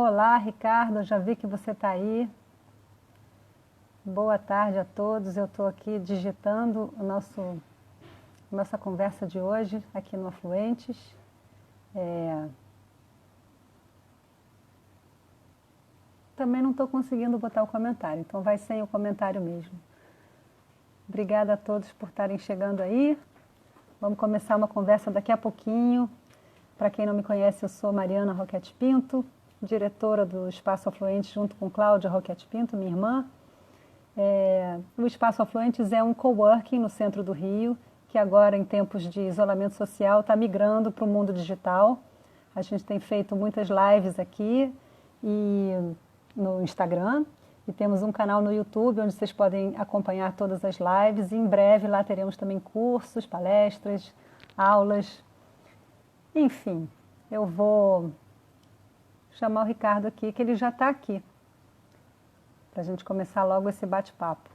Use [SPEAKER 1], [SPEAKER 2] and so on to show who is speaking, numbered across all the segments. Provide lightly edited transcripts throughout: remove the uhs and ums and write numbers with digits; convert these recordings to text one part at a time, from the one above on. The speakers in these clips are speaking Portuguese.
[SPEAKER 1] Olá, Ricardo, já vi que você está aí. Boa tarde a todos. Eu estou aqui digitando nossa conversa de hoje aqui no Afluentes. Também não estou conseguindo botar o comentário, então vai sem o comentário mesmo. Obrigada a todos por estarem chegando aí. Vamos começar uma conversa daqui a pouquinho. Para quem não me conhece, eu sou Mariana Roquete Pinto, diretora do Espaço Afluentes, junto com Cláudia Roquete Pinto, minha irmã. O Espaço Afluentes é um coworking no centro do Rio, que agora, em tempos de isolamento social, está migrando para o mundo digital. A gente tem feito muitas lives aqui e no Instagram, e temos um canal no YouTube onde vocês podem acompanhar todas as lives, e em breve lá teremos também cursos, palestras, aulas. Enfim, eu vou chamar o Ricardo aqui, que ele já está aqui, para a gente começar logo esse bate-papo.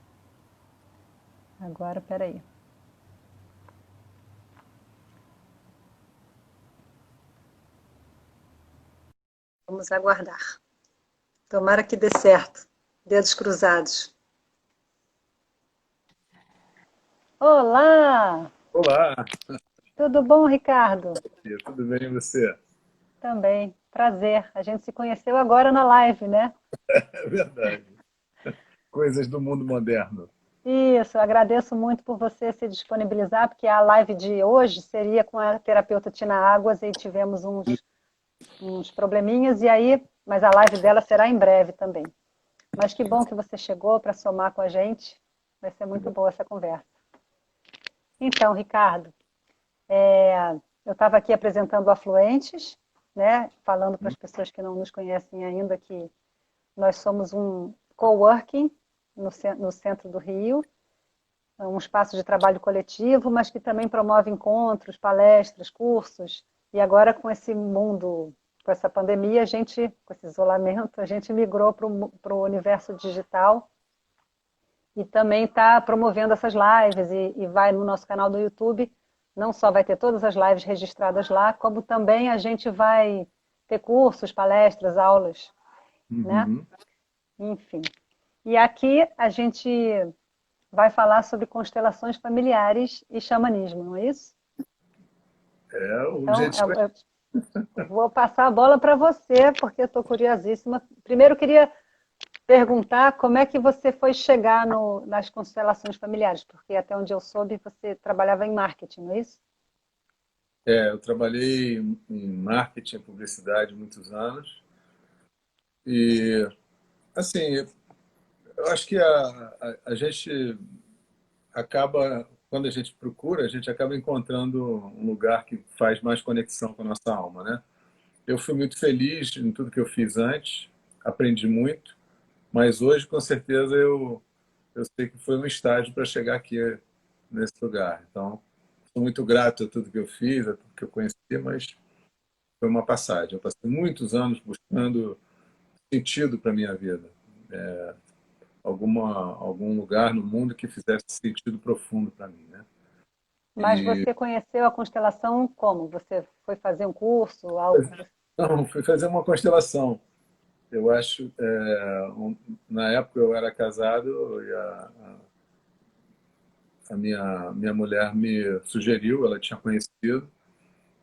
[SPEAKER 1] Agora, peraí. Vamos aguardar. Tomara que dê certo. Dedos cruzados. Olá!
[SPEAKER 2] Olá,
[SPEAKER 1] Tudo bom, Ricardo?
[SPEAKER 2] tudo bem e você?
[SPEAKER 1] Também. Prazer. A gente se conheceu agora na live, né?
[SPEAKER 2] É verdade. Coisas do mundo moderno.
[SPEAKER 1] Isso, agradeço muito por você se disponibilizar, porque a live de hoje seria com a terapeuta Tina Águas e tivemos uns probleminhas, e aí, mas a live dela será em breve também. Mas que bom que você chegou para somar com a gente. Vai ser muito boa essa conversa. Então, Ricardo, eu estava aqui apresentando o Afluentes, né? Falando para as pessoas que não nos conhecem ainda que nós somos um coworking no centro do Rio, um espaço de trabalho coletivo, mas que também promove encontros, palestras, cursos. E agora, com esse mundo, com essa pandemia, com esse isolamento, a gente migrou para o universo digital e também está promovendo essas lives e vai no nosso canal do YouTube. Não só vai ter todas as lives registradas lá, como também a gente vai ter cursos, palestras, aulas, né?
[SPEAKER 2] Uhum.
[SPEAKER 1] Enfim. E aqui a gente vai falar sobre constelações familiares e xamanismo, não é isso?
[SPEAKER 2] O
[SPEAKER 1] Então,
[SPEAKER 2] objetivo é...
[SPEAKER 1] eu vou passar a bola para você, porque eu estou curiosíssima. Primeiro, eu queria perguntar como é que você foi chegar nas constelações familiares, porque até onde eu soube, você trabalhava em marketing, não é isso?
[SPEAKER 2] Eu trabalhei em marketing e publicidade muitos anos e, assim, eu acho que a gente acaba, quando a gente procura, a gente acaba encontrando um lugar que faz mais conexão com a nossa alma, né? Eu fui muito feliz em tudo que eu fiz antes, aprendi muito, mas hoje, com certeza, eu sei que foi um estágio para chegar aqui nesse lugar. Então, sou muito grato a tudo que eu fiz, a tudo que eu conheci, mas foi uma passagem. Eu passei muitos anos buscando sentido para a minha vida. Algum lugar no mundo que fizesse sentido profundo para mim, né?
[SPEAKER 1] Mas você conheceu a constelação como? Você foi fazer um curso, algo que você...
[SPEAKER 2] Não, fui fazer uma constelação. Eu acho, na época eu era casado e a minha mulher me sugeriu, ela tinha conhecido,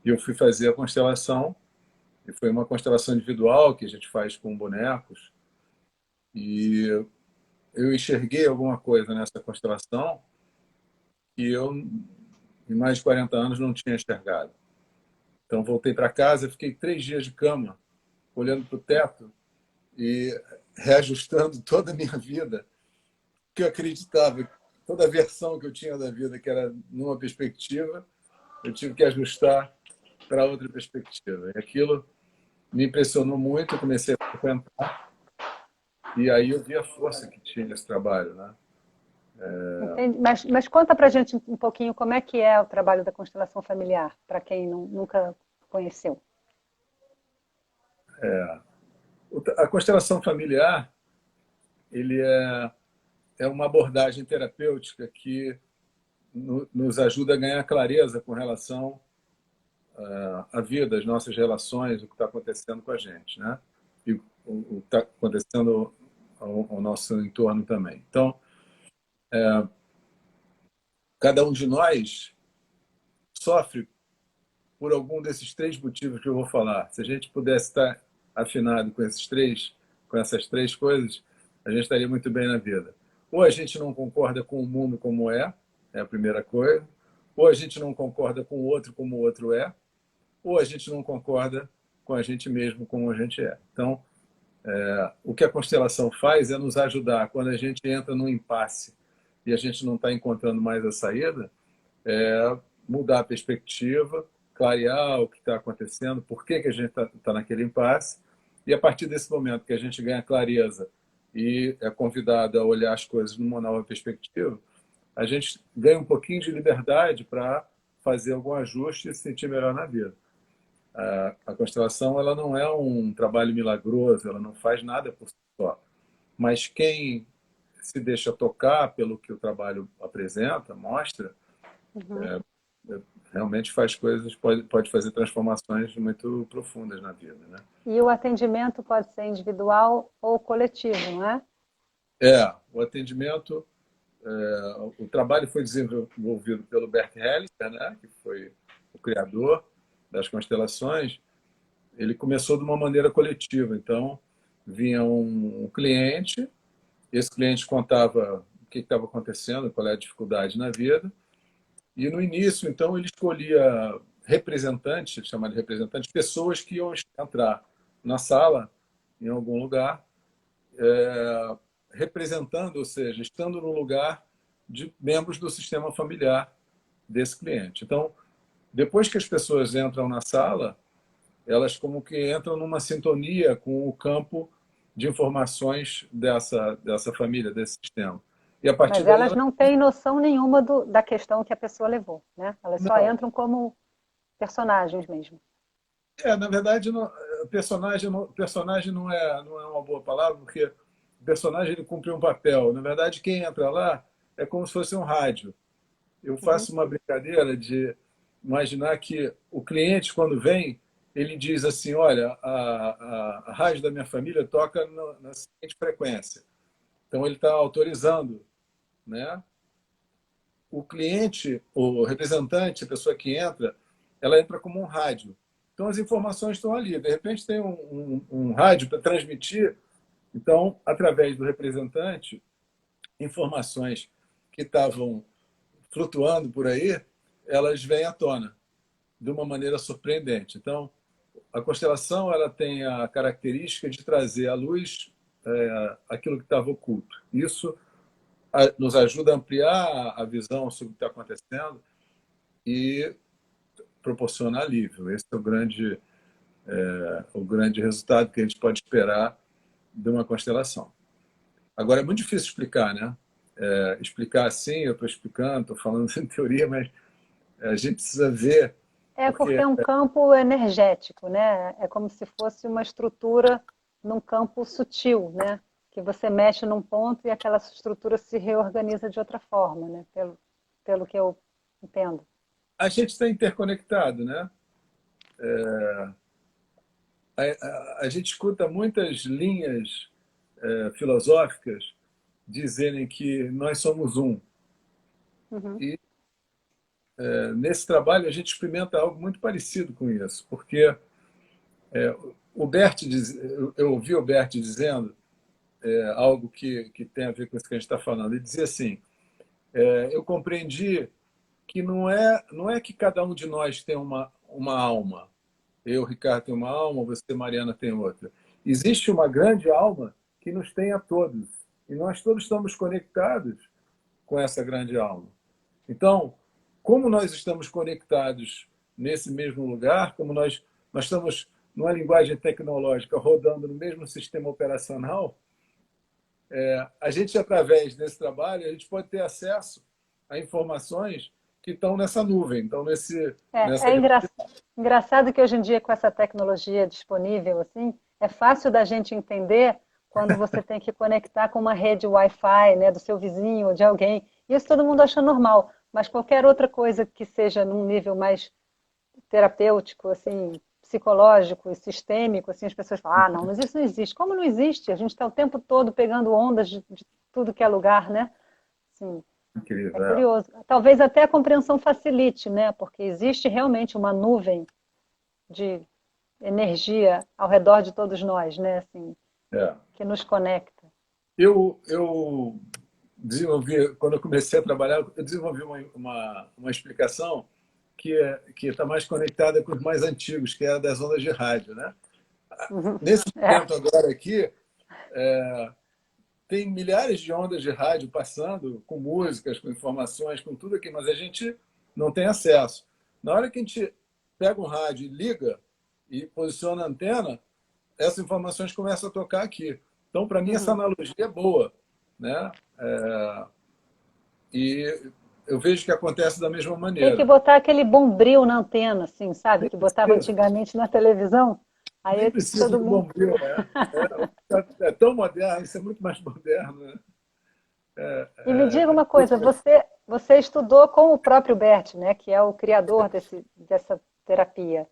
[SPEAKER 2] e eu fui fazer a constelação. E foi uma constelação individual que a gente faz com bonecos. E eu enxerguei alguma coisa nessa constelação que eu, em mais de 40 anos, não tinha enxergado. Então, voltei para casa, fiquei 3 dias de cama, olhando para o teto e reajustando toda a minha vida, que eu acreditava, toda a versão que eu tinha da vida, que era numa perspectiva, eu tive que ajustar para outra perspectiva. E aquilo me impressionou muito, eu comecei a frequentar. E aí eu vi a força que tinha nesse trabalho, né?
[SPEAKER 1] Entende? Mas conta pra gente um pouquinho como é que é o trabalho da constelação familiar, para quem nunca conheceu.
[SPEAKER 2] A constelação familiar, ele é uma abordagem terapêutica que nos ajuda a ganhar clareza com relação à vida, às nossas relações, o que está acontecendo com a gente, né? o que está acontecendo ao nosso entorno também. Então, cada um de nós sofre por algum desses três motivos que eu vou falar. Se a gente pudesse estar afinado com essas três coisas, a gente estaria muito bem na vida. Ou a gente não concorda com o mundo como é a primeira coisa, ou a gente não concorda com o outro como o outro é, ou a gente não concorda com a gente mesmo como a gente é. Então, o que a constelação faz é nos ajudar quando a gente entra num impasse e a gente não está encontrando mais a saída, mudar a perspectiva, clarear o que está acontecendo, por que a gente está naquele impasse, e a partir desse momento que a gente ganha clareza e é convidado a olhar as coisas numa nova perspectiva, a gente ganha um pouquinho de liberdade para fazer algum ajuste e se sentir melhor na vida. A constelação ela não é um trabalho milagroso, ela não faz nada por si só. Mas quem se deixa tocar pelo que o trabalho apresenta, mostra, realmente faz coisas, pode fazer transformações muito profundas na vida, né?
[SPEAKER 1] E o atendimento pode ser individual ou coletivo, não é?
[SPEAKER 2] O atendimento, o trabalho foi desenvolvido pelo Bert Hellinger, né, que foi o criador das constelações. Ele começou de uma maneira coletiva. Então, vinha um cliente, esse cliente contava o que estava acontecendo, qual é a dificuldade na vida, e no início, então, ele escolhia representantes, chamado de representantes, pessoas que iam entrar na sala, em algum lugar, representando, ou seja, estando no lugar de membros do sistema familiar desse cliente. Então, depois que as pessoas entram na sala, elas como que entram numa sintonia com o campo de informações dessa família, desse sistema. E a partir
[SPEAKER 1] Mas
[SPEAKER 2] daí
[SPEAKER 1] elas não têm noção nenhuma da questão que a pessoa levou, né? Elas só
[SPEAKER 2] não.
[SPEAKER 1] entram como personagens mesmo.
[SPEAKER 2] Na verdade, personagem não é uma boa palavra, porque o personagem ele cumpre um papel. Na verdade, quem entra lá é como se fosse um rádio. Eu faço uma brincadeira de imaginar que o cliente, quando vem, ele diz assim, olha, a rádio da minha família toca na seguinte frequência. Então, ele está autorizando, né? O cliente, o representante, a pessoa que entra, ela entra como um rádio. Então, as informações estão ali. De repente, tem um rádio para transmitir. Então, através do representante, informações que estavam flutuando por aí, elas vêm à tona de uma maneira surpreendente. Então, a constelação ela tem a característica de trazer à luz aquilo que estava oculto. Isso nos ajuda a ampliar a visão sobre o que está acontecendo e proporciona alívio. Esse é o grande resultado que a gente pode esperar de uma constelação. Agora, é muito difícil explicar, né? Explicar assim, eu estou explicando, estou falando em teoria, mas a gente precisa ver.
[SPEAKER 1] Porque é um campo energético, né? É como se fosse uma estrutura num campo sutil, né? Que você mexe num ponto e aquela estrutura se reorganiza de outra forma, né? Pelo que eu entendo.
[SPEAKER 2] A gente está interconectado, né? A gente escuta muitas linhas filosóficas dizerem que nós somos um. E nesse trabalho a gente experimenta algo muito parecido com isso, porque o Bert eu ouvi o Bert dizendo algo que tem a ver com isso que a gente está falando. Ele dizia assim, eu compreendi que não é que cada um de nós tem uma alma. Eu, Ricardo, tenho uma alma, você, Mariana, tem outra. Existe uma grande alma que nos tem a todos. E nós todos estamos conectados com essa grande alma. Então, como nós estamos conectados nesse mesmo lugar, como nós estamos, numa linguagem tecnológica, rodando no mesmo sistema operacional, a gente, através desse trabalho, a gente pode ter acesso a informações que estão nessa nuvem. Então,
[SPEAKER 1] engraçado que hoje em dia, com essa tecnologia disponível, assim, é fácil da gente entender quando você tem que conectar com uma rede Wi-Fi, né, do seu vizinho ou de alguém. Isso todo mundo acha normal, mas qualquer outra coisa que seja num nível mais terapêutico, assim, psicológico e sistêmico, assim, as pessoas falam, ah, não, mas isso não existe. Como não existe? A gente está o tempo todo pegando ondas de tudo que é lugar, né? Assim, é
[SPEAKER 2] Incrível, é.
[SPEAKER 1] curioso. Talvez até a compreensão facilite, né? Porque existe realmente uma nuvem de energia ao redor de todos nós, né? Assim,
[SPEAKER 2] É.
[SPEAKER 1] que nos conecta.
[SPEAKER 2] Eu desenvolvi, quando eu comecei a trabalhar, eu desenvolvi uma explicação que está mais conectada com os mais antigos, que é a das ondas de rádio, né?
[SPEAKER 1] Uhum.
[SPEAKER 2] Nesse
[SPEAKER 1] É.
[SPEAKER 2] momento agora aqui, tem milhares de ondas de rádio passando, com músicas, com informações, com tudo aqui, mas a gente não tem acesso. Na hora que a gente pega um rádio e liga e posiciona a antena, essas informações começam a tocar aqui. Então, para mim, essa
[SPEAKER 1] Uhum.
[SPEAKER 2] analogia é boa, né? E eu vejo que acontece da mesma
[SPEAKER 1] Tem que
[SPEAKER 2] maneira.
[SPEAKER 1] botar aquele bombril na antena, assim, sabe?
[SPEAKER 2] Nem
[SPEAKER 1] Que botava
[SPEAKER 2] precisa,
[SPEAKER 1] antigamente na televisão.
[SPEAKER 2] nem
[SPEAKER 1] Aí
[SPEAKER 2] precisa
[SPEAKER 1] todo
[SPEAKER 2] de
[SPEAKER 1] mundo.
[SPEAKER 2] bombril, né? É tão moderno, isso é muito mais moderno, né?
[SPEAKER 1] E me diga uma coisa, você estudou com o próprio Bert, né? Que é o criador dessa terapia.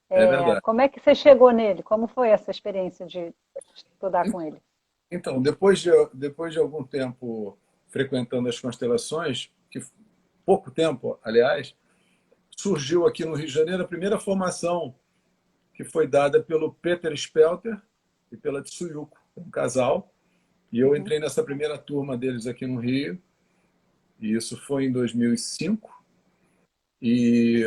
[SPEAKER 2] É verdade.
[SPEAKER 1] Como é que você chegou nele? Como foi essa experiência de estudar com ele?
[SPEAKER 2] Então, depois de algum tempo frequentando as constelações, que pouco tempo, aliás, surgiu aqui no Rio de Janeiro a primeira formação que foi dada pelo Peter Spelter e pela Tsuyuko, um casal. E eu
[SPEAKER 1] Uhum.
[SPEAKER 2] entrei nessa primeira turma deles aqui no Rio, e isso foi em 2005, e,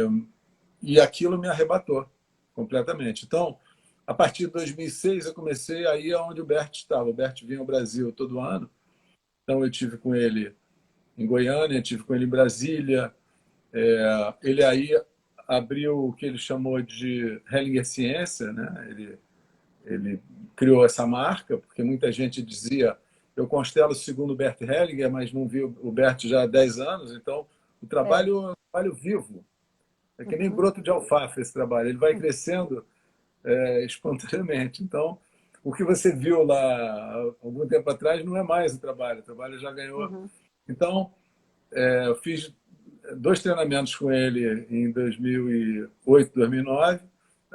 [SPEAKER 2] e aquilo me arrebatou completamente. Então, a partir de 2006, eu comecei a ir aonde o Bert estava. O Bert vinha ao Brasil todo ano, então eu tive com ele em Goiânia, tive com ele em Brasília. Ele aí abriu o que ele chamou de Hellinger Ciência, né? Ele criou essa marca, porque muita gente dizia eu constelo segundo o Bert Hellinger, mas não vi o Bert já há 10 anos, então o
[SPEAKER 1] É.
[SPEAKER 2] trabalho é um trabalho vivo. É que nem
[SPEAKER 1] Uhum.
[SPEAKER 2] broto de alfafa esse trabalho, ele vai crescendo espontaneamente. Então, o que você viu lá há algum tempo atrás não é mais o trabalho já ganhou.
[SPEAKER 1] Uhum.
[SPEAKER 2] Então, eu fiz 2 treinamentos com ele em 2008, 2009,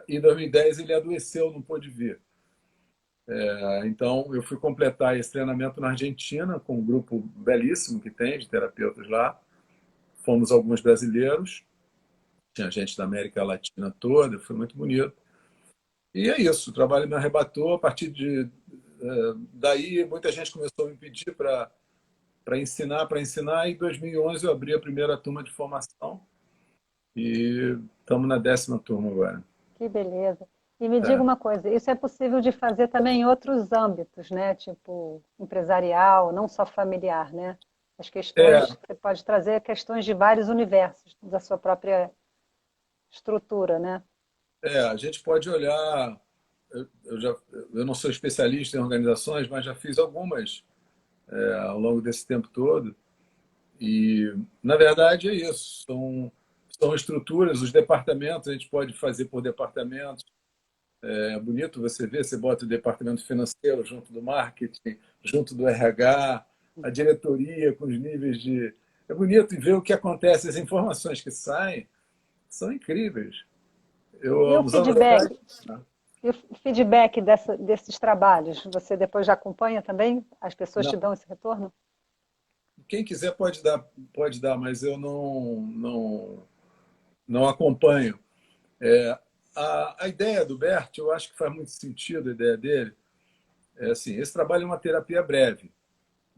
[SPEAKER 2] e em 2010 ele adoeceu, não pôde vir. Então, eu fui completar esse treinamento na Argentina, com um grupo belíssimo que tem de terapeutas lá. Fomos alguns brasileiros, tinha gente da América Latina toda, foi muito bonito. E é isso, o trabalho me arrebatou. A partir daí, muita gente começou a me pedir para ensinar. E em 2011 eu abri a primeira turma de formação e estamos na 10ª turma agora.
[SPEAKER 1] Que beleza. E me diga
[SPEAKER 2] É,
[SPEAKER 1] uma coisa, isso é possível de fazer também em outros âmbitos, né? Tipo empresarial, não só familiar, né? As
[SPEAKER 2] é,
[SPEAKER 1] questões, você pode trazer questões de vários universos da sua própria estrutura, né?
[SPEAKER 2] a gente pode olhar. Eu não sou especialista em organizações, mas já fiz algumas ao longo desse tempo todo. E, na verdade, é isso. São estruturas, os departamentos, a gente pode fazer por departamentos. É bonito você ver, você bota o departamento financeiro junto do marketing, junto do RH, a diretoria com os níveis de. É bonito ver o que acontece, as informações que saem são incríveis.
[SPEAKER 1] E o
[SPEAKER 2] Uns anos atrás,
[SPEAKER 1] feedback? E o feedback desses trabalhos? Você depois já acompanha também? As pessoas
[SPEAKER 2] não,
[SPEAKER 1] te dão esse retorno?
[SPEAKER 2] quem quiser pode dar, mas eu não acompanho. A ideia do Bert, eu acho que faz muito sentido a ideia dele. É assim, esse trabalho é uma terapia breve,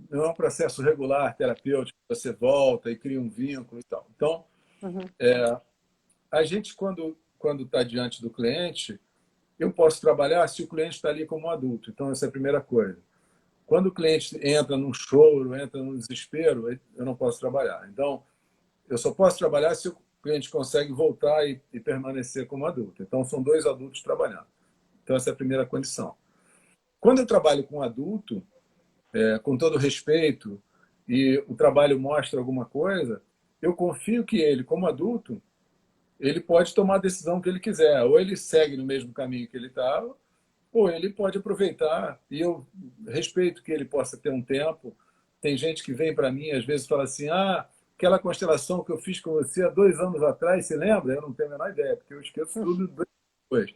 [SPEAKER 2] não é um processo regular terapêutico, você volta e cria um vínculo e tal. Então,
[SPEAKER 1] Uhum.
[SPEAKER 2] a gente, quando está diante do cliente, eu posso trabalhar se o cliente está ali como um adulto. Então, essa é a primeira coisa. Quando o cliente entra num choro, entra num desespero, eu não posso trabalhar. Então, eu só posso trabalhar se o cliente consegue voltar e permanecer como adulto. Então, são 2 adultos trabalhando. Então, essa é a primeira condição. Quando eu trabalho com um adulto, com todo respeito, e o trabalho mostra alguma coisa, eu confio que ele, como adulto, ele pode tomar a decisão que ele quiser. Ou ele segue no mesmo caminho que ele estava, ou ele pode aproveitar. E eu respeito que ele possa ter um tempo. Tem gente que vem para mim, às vezes, fala assim: ah, aquela constelação que eu fiz com você há 2 anos atrás, se lembra? Eu não tenho a menor ideia, porque eu esqueço tudo. depois.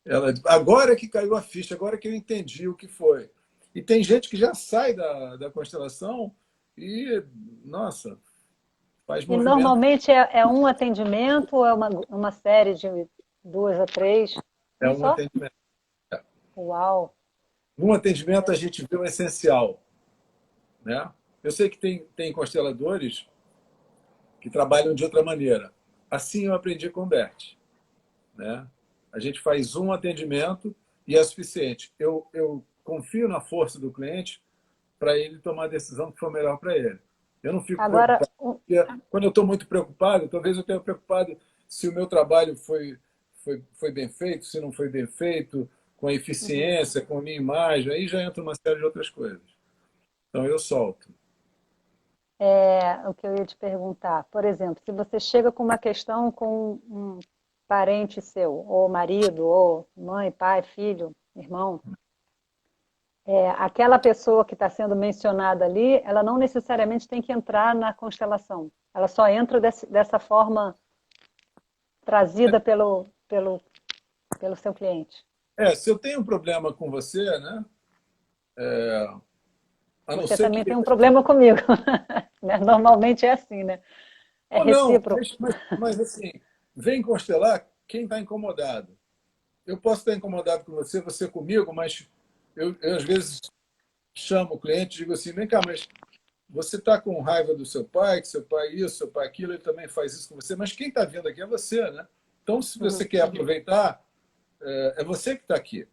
[SPEAKER 2] Ela, agora que caiu a ficha, agora que eu entendi o que foi. E tem gente que já sai da constelação e, nossa, faz
[SPEAKER 1] E
[SPEAKER 2] movimento.
[SPEAKER 1] normalmente é um atendimento ou é uma série de 2 a 3?
[SPEAKER 2] É
[SPEAKER 1] Um
[SPEAKER 2] um
[SPEAKER 1] só?
[SPEAKER 2] atendimento.
[SPEAKER 1] Uau!
[SPEAKER 2] Num atendimento, a gente vê o essencial, né? Eu sei que tem consteladores que trabalham de outra maneira. Assim eu aprendi com o Bert, né? A gente faz um atendimento e é suficiente. Eu confio na força do cliente para ele tomar a decisão que for melhor para ele. Eu não fico
[SPEAKER 1] Agora,
[SPEAKER 2] preocupado. Quando eu estou muito preocupado, talvez eu tenha preocupado se o meu trabalho foi bem feito, se não foi bem feito, com a
[SPEAKER 1] uhum.
[SPEAKER 2] eficiência, com a minha imagem, aí já entra uma série de outras coisas. Então eu solto.
[SPEAKER 1] O que eu ia te perguntar, por exemplo, se você chega com uma questão com um parente seu, ou marido, ou mãe, pai, filho, irmão, aquela pessoa que está sendo mencionada ali, ela não necessariamente tem que entrar na constelação. Ela só entra dessa forma trazida pelo seu cliente.
[SPEAKER 2] Se eu tenho um problema com você, né? A não
[SPEAKER 1] Você
[SPEAKER 2] ser que.
[SPEAKER 1] também tem um problema comigo. Né? Normalmente é assim, né? É
[SPEAKER 2] Ou não,
[SPEAKER 1] recíproco.
[SPEAKER 2] mas assim, vem constelar quem está incomodado. Eu posso estar incomodado com você, você comigo, mas eu às vezes chamo o cliente e digo assim: vem cá, mas você está com raiva do seu pai, que seu pai isso, seu pai aquilo, ele também faz isso com você, mas quem está vindo aqui é você, né? Então, se você
[SPEAKER 1] Uhum.
[SPEAKER 2] quer aproveitar, é você que está aqui.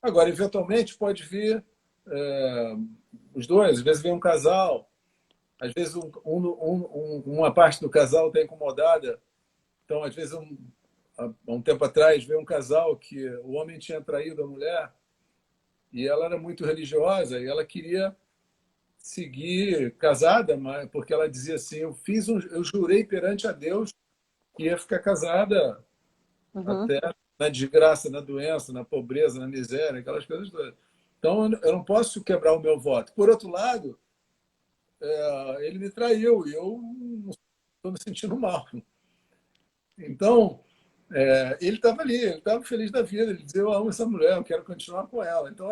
[SPEAKER 2] Agora, eventualmente, pode vir os dois, às vezes vem um casal, às vezes uma parte do casal está incomodada. Então, às vezes, há um tempo atrás, veio um casal que o homem tinha traído a mulher e ela era muito religiosa e ela queria seguir casada, mas porque ela dizia assim: eu jurei perante a Deus que ia ficar casada
[SPEAKER 1] Uhum.
[SPEAKER 2] até na desgraça, na doença, na pobreza, na miséria, aquelas coisas todas. Então, eu não posso quebrar o meu voto. Por outro lado, ele me traiu e eu estou me sentindo mal. Então, ele estava ali, ele estava feliz da vida, ele dizia: eu amo essa mulher, eu quero continuar com ela. Então,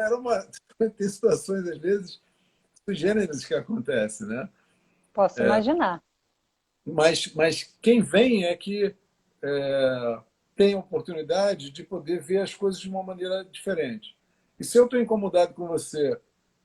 [SPEAKER 2] tem situações, às vezes, gêneros que acontecem, né?
[SPEAKER 1] Posso imaginar.
[SPEAKER 2] Mas quem vem é que tem a oportunidade de poder ver as coisas de uma maneira diferente. E se eu estou incomodado com você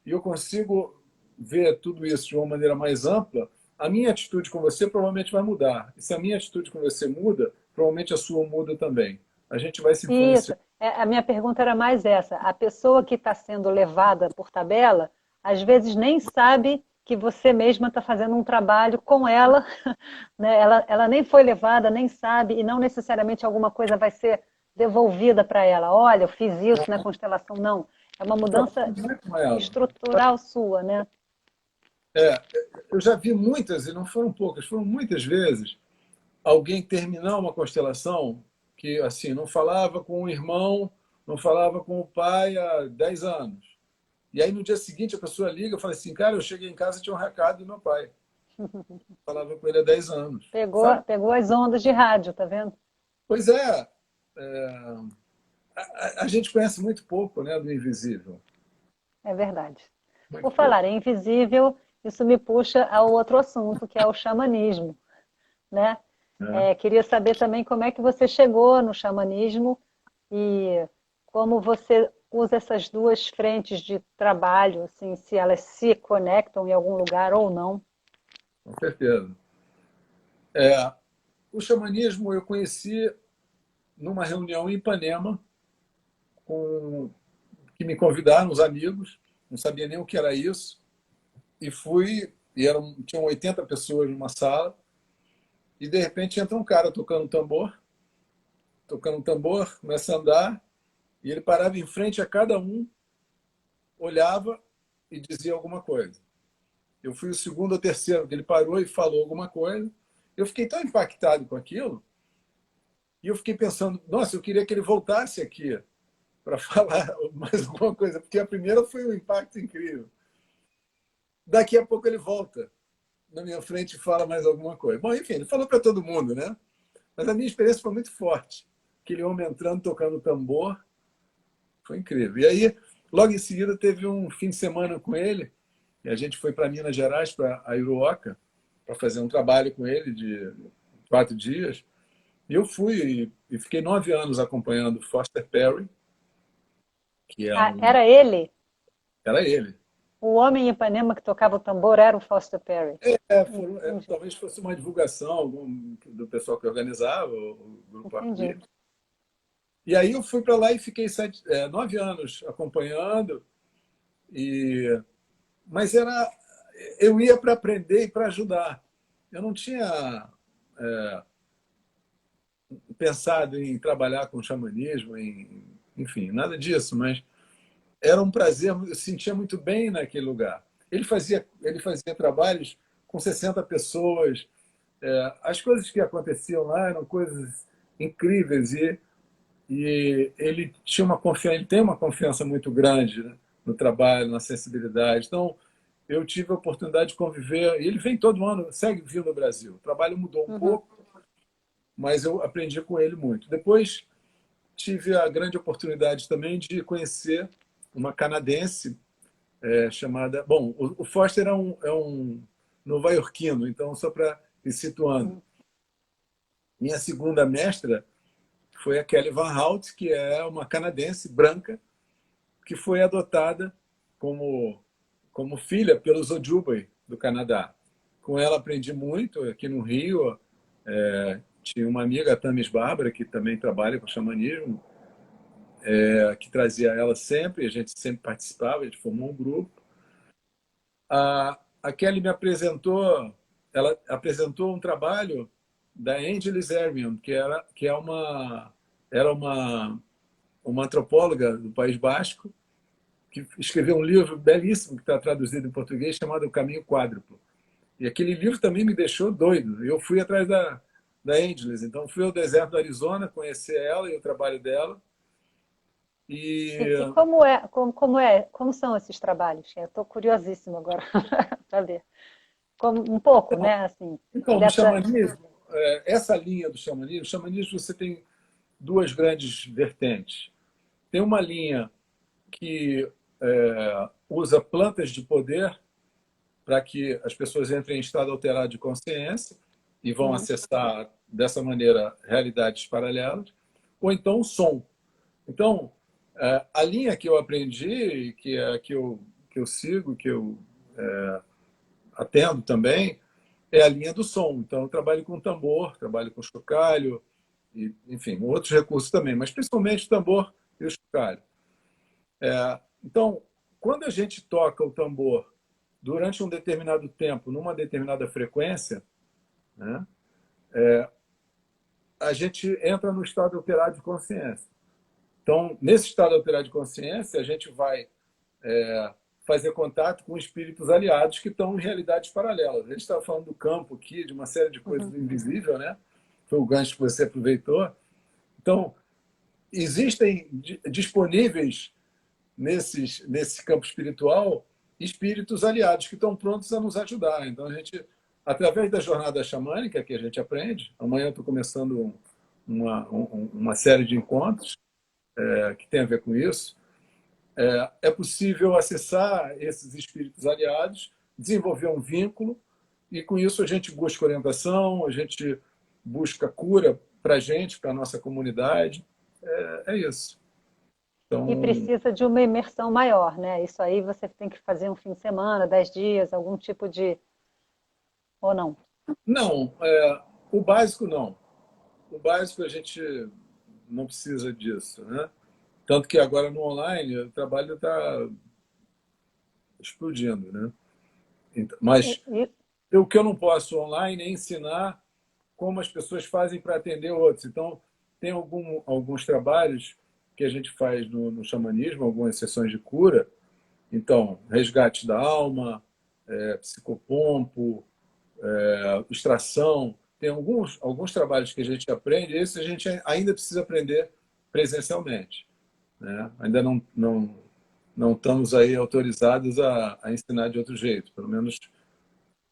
[SPEAKER 2] e eu consigo ver tudo isso de uma maneira mais ampla, a minha atitude com você provavelmente vai mudar. E se a minha atitude com você muda, provavelmente a sua muda também. A gente vai se
[SPEAKER 1] Isso.
[SPEAKER 2] influenciar.
[SPEAKER 1] A minha pergunta era mais essa. A pessoa que está sendo levada por tabela, às vezes nem sabe que você mesma está fazendo um trabalho com ela, né? Ela nem foi levada, nem sabe, e não necessariamente alguma coisa vai ser devolvida para ela. Olha, eu fiz isso na constelação. Não. É uma mudança
[SPEAKER 2] Não é com ela.
[SPEAKER 1] estrutural sua, né?
[SPEAKER 2] É, eu já vi muitas, e não foram poucas, foram muitas vezes, alguém terminar uma constelação que assim não falava com o irmão, não falava com o pai há 10 anos. E aí no dia seguinte a pessoa liga e fala assim: cara, eu cheguei em casa e tinha um recado do meu pai. Falava com ele há 10 anos. Sabe?
[SPEAKER 1] Pegou as ondas de rádio, tá vendo?
[SPEAKER 2] Pois é, a gente conhece muito pouco, né, do invisível.
[SPEAKER 1] É verdade.
[SPEAKER 2] Muito
[SPEAKER 1] Por
[SPEAKER 2] pouco.
[SPEAKER 1] falar em invisível, isso me puxa ao outro assunto, que é o xamanismo, né?
[SPEAKER 2] Né?
[SPEAKER 1] Queria saber também como é que você chegou no xamanismo e como você usa essas duas frentes de trabalho, assim, se elas se conectam em algum lugar ou não.
[SPEAKER 2] Com certeza. É, o xamanismo eu conheci numa reunião em Ipanema, com, que me convidaram os amigos, não sabia nem o que era isso, e fui, e tinham 80 pessoas numa sala, e de repente entra um cara tocando um tambor, começa a andar, e ele parava em frente a cada um, olhava e dizia alguma coisa. Eu fui o segundo ou terceiro, que ele parou e falou alguma coisa. Eu fiquei tão impactado com aquilo, e eu fiquei pensando: nossa, eu queria que ele voltasse aqui para falar mais alguma coisa, porque a primeira foi um impacto incrível. Daqui a pouco ele volta na minha frente e fala mais alguma coisa. Bom, enfim, ele falou para todo mundo, né? Mas a minha experiência foi muito forte. aquele homem entrando, tocando tambor. Foi incrível. E aí, logo em seguida, teve um fim de semana com ele, e a gente foi para Minas Gerais, para a Iruoca, para fazer um trabalho com ele de 4 dias. E eu fui e fiquei 9 anos acompanhando Foster Perry, que é
[SPEAKER 1] Ah,
[SPEAKER 2] um...
[SPEAKER 1] era ele?
[SPEAKER 2] Era ele.
[SPEAKER 1] O homem em Ipanema que tocava o tambor era o Foster Perry. Entendi.
[SPEAKER 2] Talvez fosse uma divulgação do pessoal que organizava o grupo
[SPEAKER 1] Entendi.
[SPEAKER 2] Arco-Íris. E aí eu fui para lá e fiquei 9 anos acompanhando. Mas eu ia para aprender e para ajudar. Eu não tinha pensado em trabalhar com xamanismo, enfim, nada disso, mas era um prazer, eu sentia muito bem naquele lugar. Ele fazia trabalhos com 60 pessoas. As coisas que aconteciam lá eram coisas incríveis e ele tinha uma confiança, ele tem uma confiança muito grande, né, no trabalho, na sensibilidade. Então, eu tive a oportunidade de conviver, e ele vem todo ano, segue vindo ao Brasil. O trabalho mudou um
[SPEAKER 1] Uhum.
[SPEAKER 2] pouco, mas eu aprendi com ele muito. Depois, tive a grande oportunidade também de conhecer uma canadense chamada... Bom, o Foster é um nova-iorquino, então, só para ir situando.
[SPEAKER 1] Uhum.
[SPEAKER 2] Minha segunda mestra foi a Kelly Van Hout, que é uma canadense branca, que foi adotada como filha pelos Ojibwe do Canadá. Com ela aprendi muito aqui no Rio. Tinha uma amiga, a Tamis Bárbara, que também trabalha com xamanismo, que trazia ela sempre, a gente sempre participava, a gente formou um grupo. A Kelly me apresentou, ela apresentou um trabalho da Angelis Erwin, que era uma antropóloga do País Basco, que escreveu um livro belíssimo que está traduzido em português, chamado O Caminho Quádruplo. E aquele livro também me deixou doido. Eu fui atrás da Angeles, então fui ao deserto do Arizona conhecer ela e o trabalho dela.
[SPEAKER 1] E como são esses trabalhos? Eu estou curiosíssima agora para ver. Um pouco, né? Assim,
[SPEAKER 2] Então, no
[SPEAKER 1] dessa.
[SPEAKER 2] xamanismo, essa linha do xamanismo você tem duas grandes vertentes. Tem uma linha que usa plantas de poder para que as pessoas entrem em estado alterado de consciência e vão acessar, dessa maneira, realidades paralelas, ou então o som. Então, a linha que eu aprendi, que é a que eu sigo, que eu atendo também, é a linha do som. Então, eu trabalho com tambor, trabalho com chocalho, e, enfim, outros recursos também, mas principalmente o tambor e o chocalho. Então, quando a gente toca o tambor durante um determinado tempo, numa determinada frequência, né, a gente entra no estado alterado de consciência. Então, nesse estado alterado de consciência, a gente vai fazer contato com espíritos aliados que estão em realidades paralelas. A gente estava falando do campo aqui, de uma série de coisas invisíveis, né? Foi o gancho que você aproveitou. Então, existem disponíveis nesse campo espiritual espíritos aliados que estão prontos a nos ajudar. Então, a gente, através da jornada xamânica que a gente aprende, amanhã eu estou começando uma série de encontros que tem a ver com isso, é possível acessar esses espíritos aliados, desenvolver um vínculo, e com isso a gente busca orientação, a gente busca cura para a gente, para a nossa comunidade. É isso. Então,
[SPEAKER 1] E precisa de uma imersão maior, né? Isso aí você tem que fazer um fim de semana, 10 dias, algum tipo de. Ou não?
[SPEAKER 2] não, o básico não. O básico a gente não precisa disso, né? Tanto que agora no online o trabalho está explodindo, né? Mas
[SPEAKER 1] E-
[SPEAKER 2] o que eu não posso online é ensinar como as pessoas fazem para atender outros. Então, tem alguns trabalhos que a gente faz no xamanismo, algumas sessões de cura. Então, resgate da alma, psicopompo, extração. Tem alguns trabalhos que a gente aprende, esses a gente ainda precisa aprender presencialmente, né? Ainda não estamos aí autorizados a ensinar de outro jeito. Pelo menos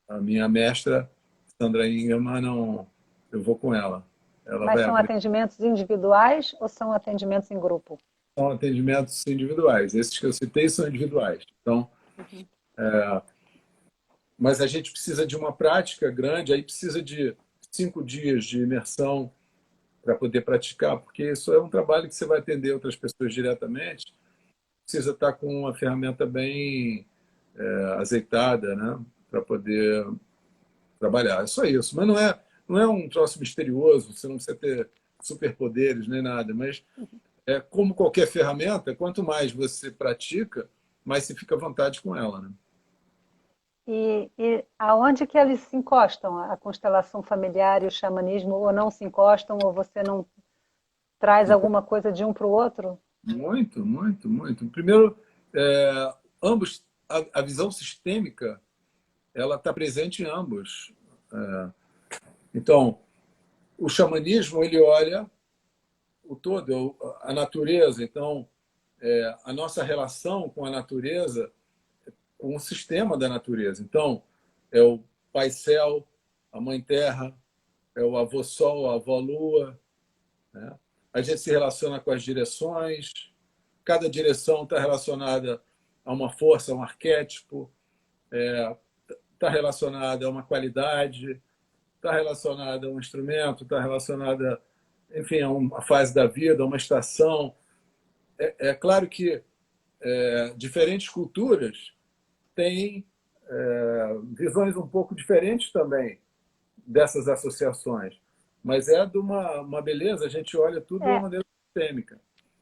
[SPEAKER 2] a minha mestra, Sandra Ingerman, não, eu vou com ela. Ela
[SPEAKER 1] Mas
[SPEAKER 2] vai
[SPEAKER 1] são
[SPEAKER 2] abrir.
[SPEAKER 1] atendimentos individuais ou são atendimentos em grupo?
[SPEAKER 2] São atendimentos individuais. Esses que eu citei são individuais. Então,
[SPEAKER 1] Uhum.
[SPEAKER 2] mas a gente precisa de uma prática grande, aí precisa de 5 dias de imersão para poder praticar, porque isso é um trabalho que você vai atender outras pessoas diretamente, precisa estar com uma ferramenta bem azeitada, né, para poder trabalhar. É só isso. Mas não é um troço misterioso, você não precisa ter superpoderes nem nada, mas como qualquer ferramenta, quanto mais você pratica, mais você fica à vontade com ela, né?
[SPEAKER 1] E aonde que eles se encostam? A constelação familiar e o xamanismo ou não se encostam, ou você não traz alguma coisa de um para o outro?
[SPEAKER 2] Muito, muito, muito. Primeiro, ambos, a visão sistêmica, ela está presente em ambos. Então, o xamanismo, ele olha o todo, a natureza. Então, a nossa relação com a natureza, com o sistema da natureza. Então, é o Pai Céu, a Mãe Terra, é o Avô Sol, a Avó Lua, né? A gente se relaciona com as direções, cada direção está relacionada a uma força, a um arquétipo, está relacionada a uma qualidade, está relacionada a um instrumento, está relacionada, enfim, a uma fase da vida, a uma estação. É claro que diferentes culturas têm visões um pouco diferentes também dessas associações, mas é de uma beleza, a gente olha tudo de uma
[SPEAKER 1] É,
[SPEAKER 2] maneira sistêmica.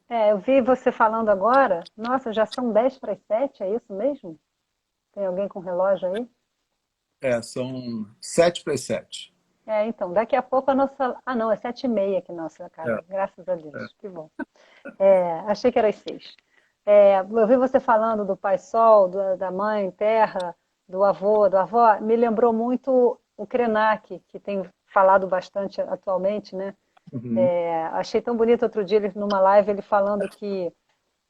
[SPEAKER 1] eu vi você falando agora. Nossa, já são 10 para as 7, é isso mesmo? Tem alguém com relógio aí?
[SPEAKER 2] São 7 para as 7.
[SPEAKER 1] Então, daqui a pouco a nossa. Ah, não, é 7h30 aqui na nossa
[SPEAKER 2] É,
[SPEAKER 1] casa, graças a
[SPEAKER 2] é.
[SPEAKER 1] Deus, que bom. Achei que era às 6. Eu vi você falando do Pai Sol, da Mãe Terra, do avô, da avó, me lembrou muito o Krenak, que tem falado bastante atualmente, né?
[SPEAKER 2] Uhum.
[SPEAKER 1] Achei tão bonito outro dia, numa live, ele falando que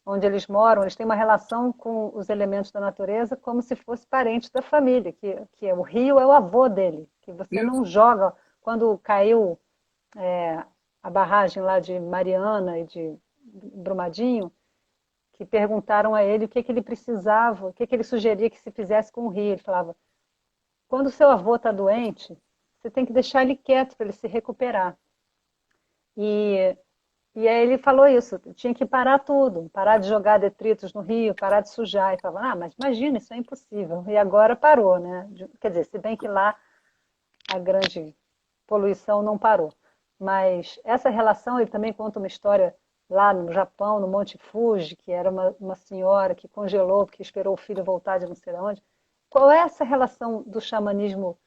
[SPEAKER 1] onde eles moram, eles têm uma relação com os elementos da natureza como se fosse parente da família, que o rio é o avô dele, que você
[SPEAKER 2] Isso.
[SPEAKER 1] não joga. Quando caiu a barragem lá de Mariana e de Brumadinho, que perguntaram a ele o que ele precisava, o que ele sugeria que se fizesse com o rio. Ele falava, quando o seu avô está doente, você tem que deixar ele quieto para ele se recuperar. E E aí ele falou isso, tinha que parar tudo, parar de jogar detritos no rio, parar de sujar. E falava, mas imagina, isso é impossível. E agora parou, né? Quer dizer, se bem que lá a grande poluição não parou. Mas essa relação, ele também conta uma história lá no Japão, no Monte Fuji, que era uma senhora que congelou porque esperou o filho voltar de não sei onde. Qual é essa relação do xamanismo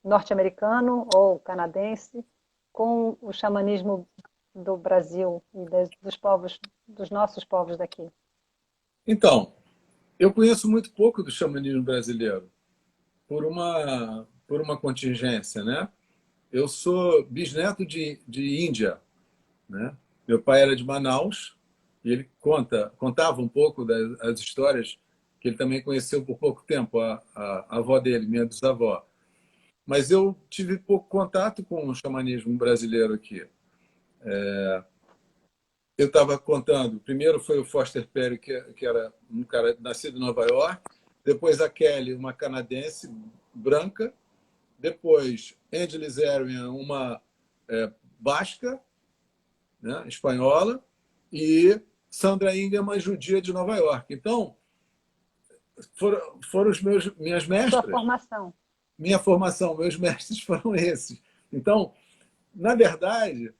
[SPEAKER 1] norte-americano ou canadense com o xamanismo do Brasil e dos povos, dos nossos povos daqui?
[SPEAKER 2] Então, eu conheço muito pouco do xamanismo brasileiro, por uma contingência, né? Eu sou bisneto de Índia, né? Meu pai era de Manaus e ele contava um pouco das histórias que ele também conheceu por pouco tempo, a avó dele, minha bisavó. Mas eu tive pouco contato com o xamanismo brasileiro aqui. Eu estava contando, primeiro foi o Foster Perry, que era um cara nascido em Nova York, depois a Kelly, uma canadense branca, depois Angelis Arian, uma basca, né, espanhola, e Sandra Ingram, uma judia de Nova York. Então, foram minhas
[SPEAKER 1] Sua
[SPEAKER 2] mestras,
[SPEAKER 1] formação.
[SPEAKER 2] minha formação, meus mestres foram esses. Então, na verdade,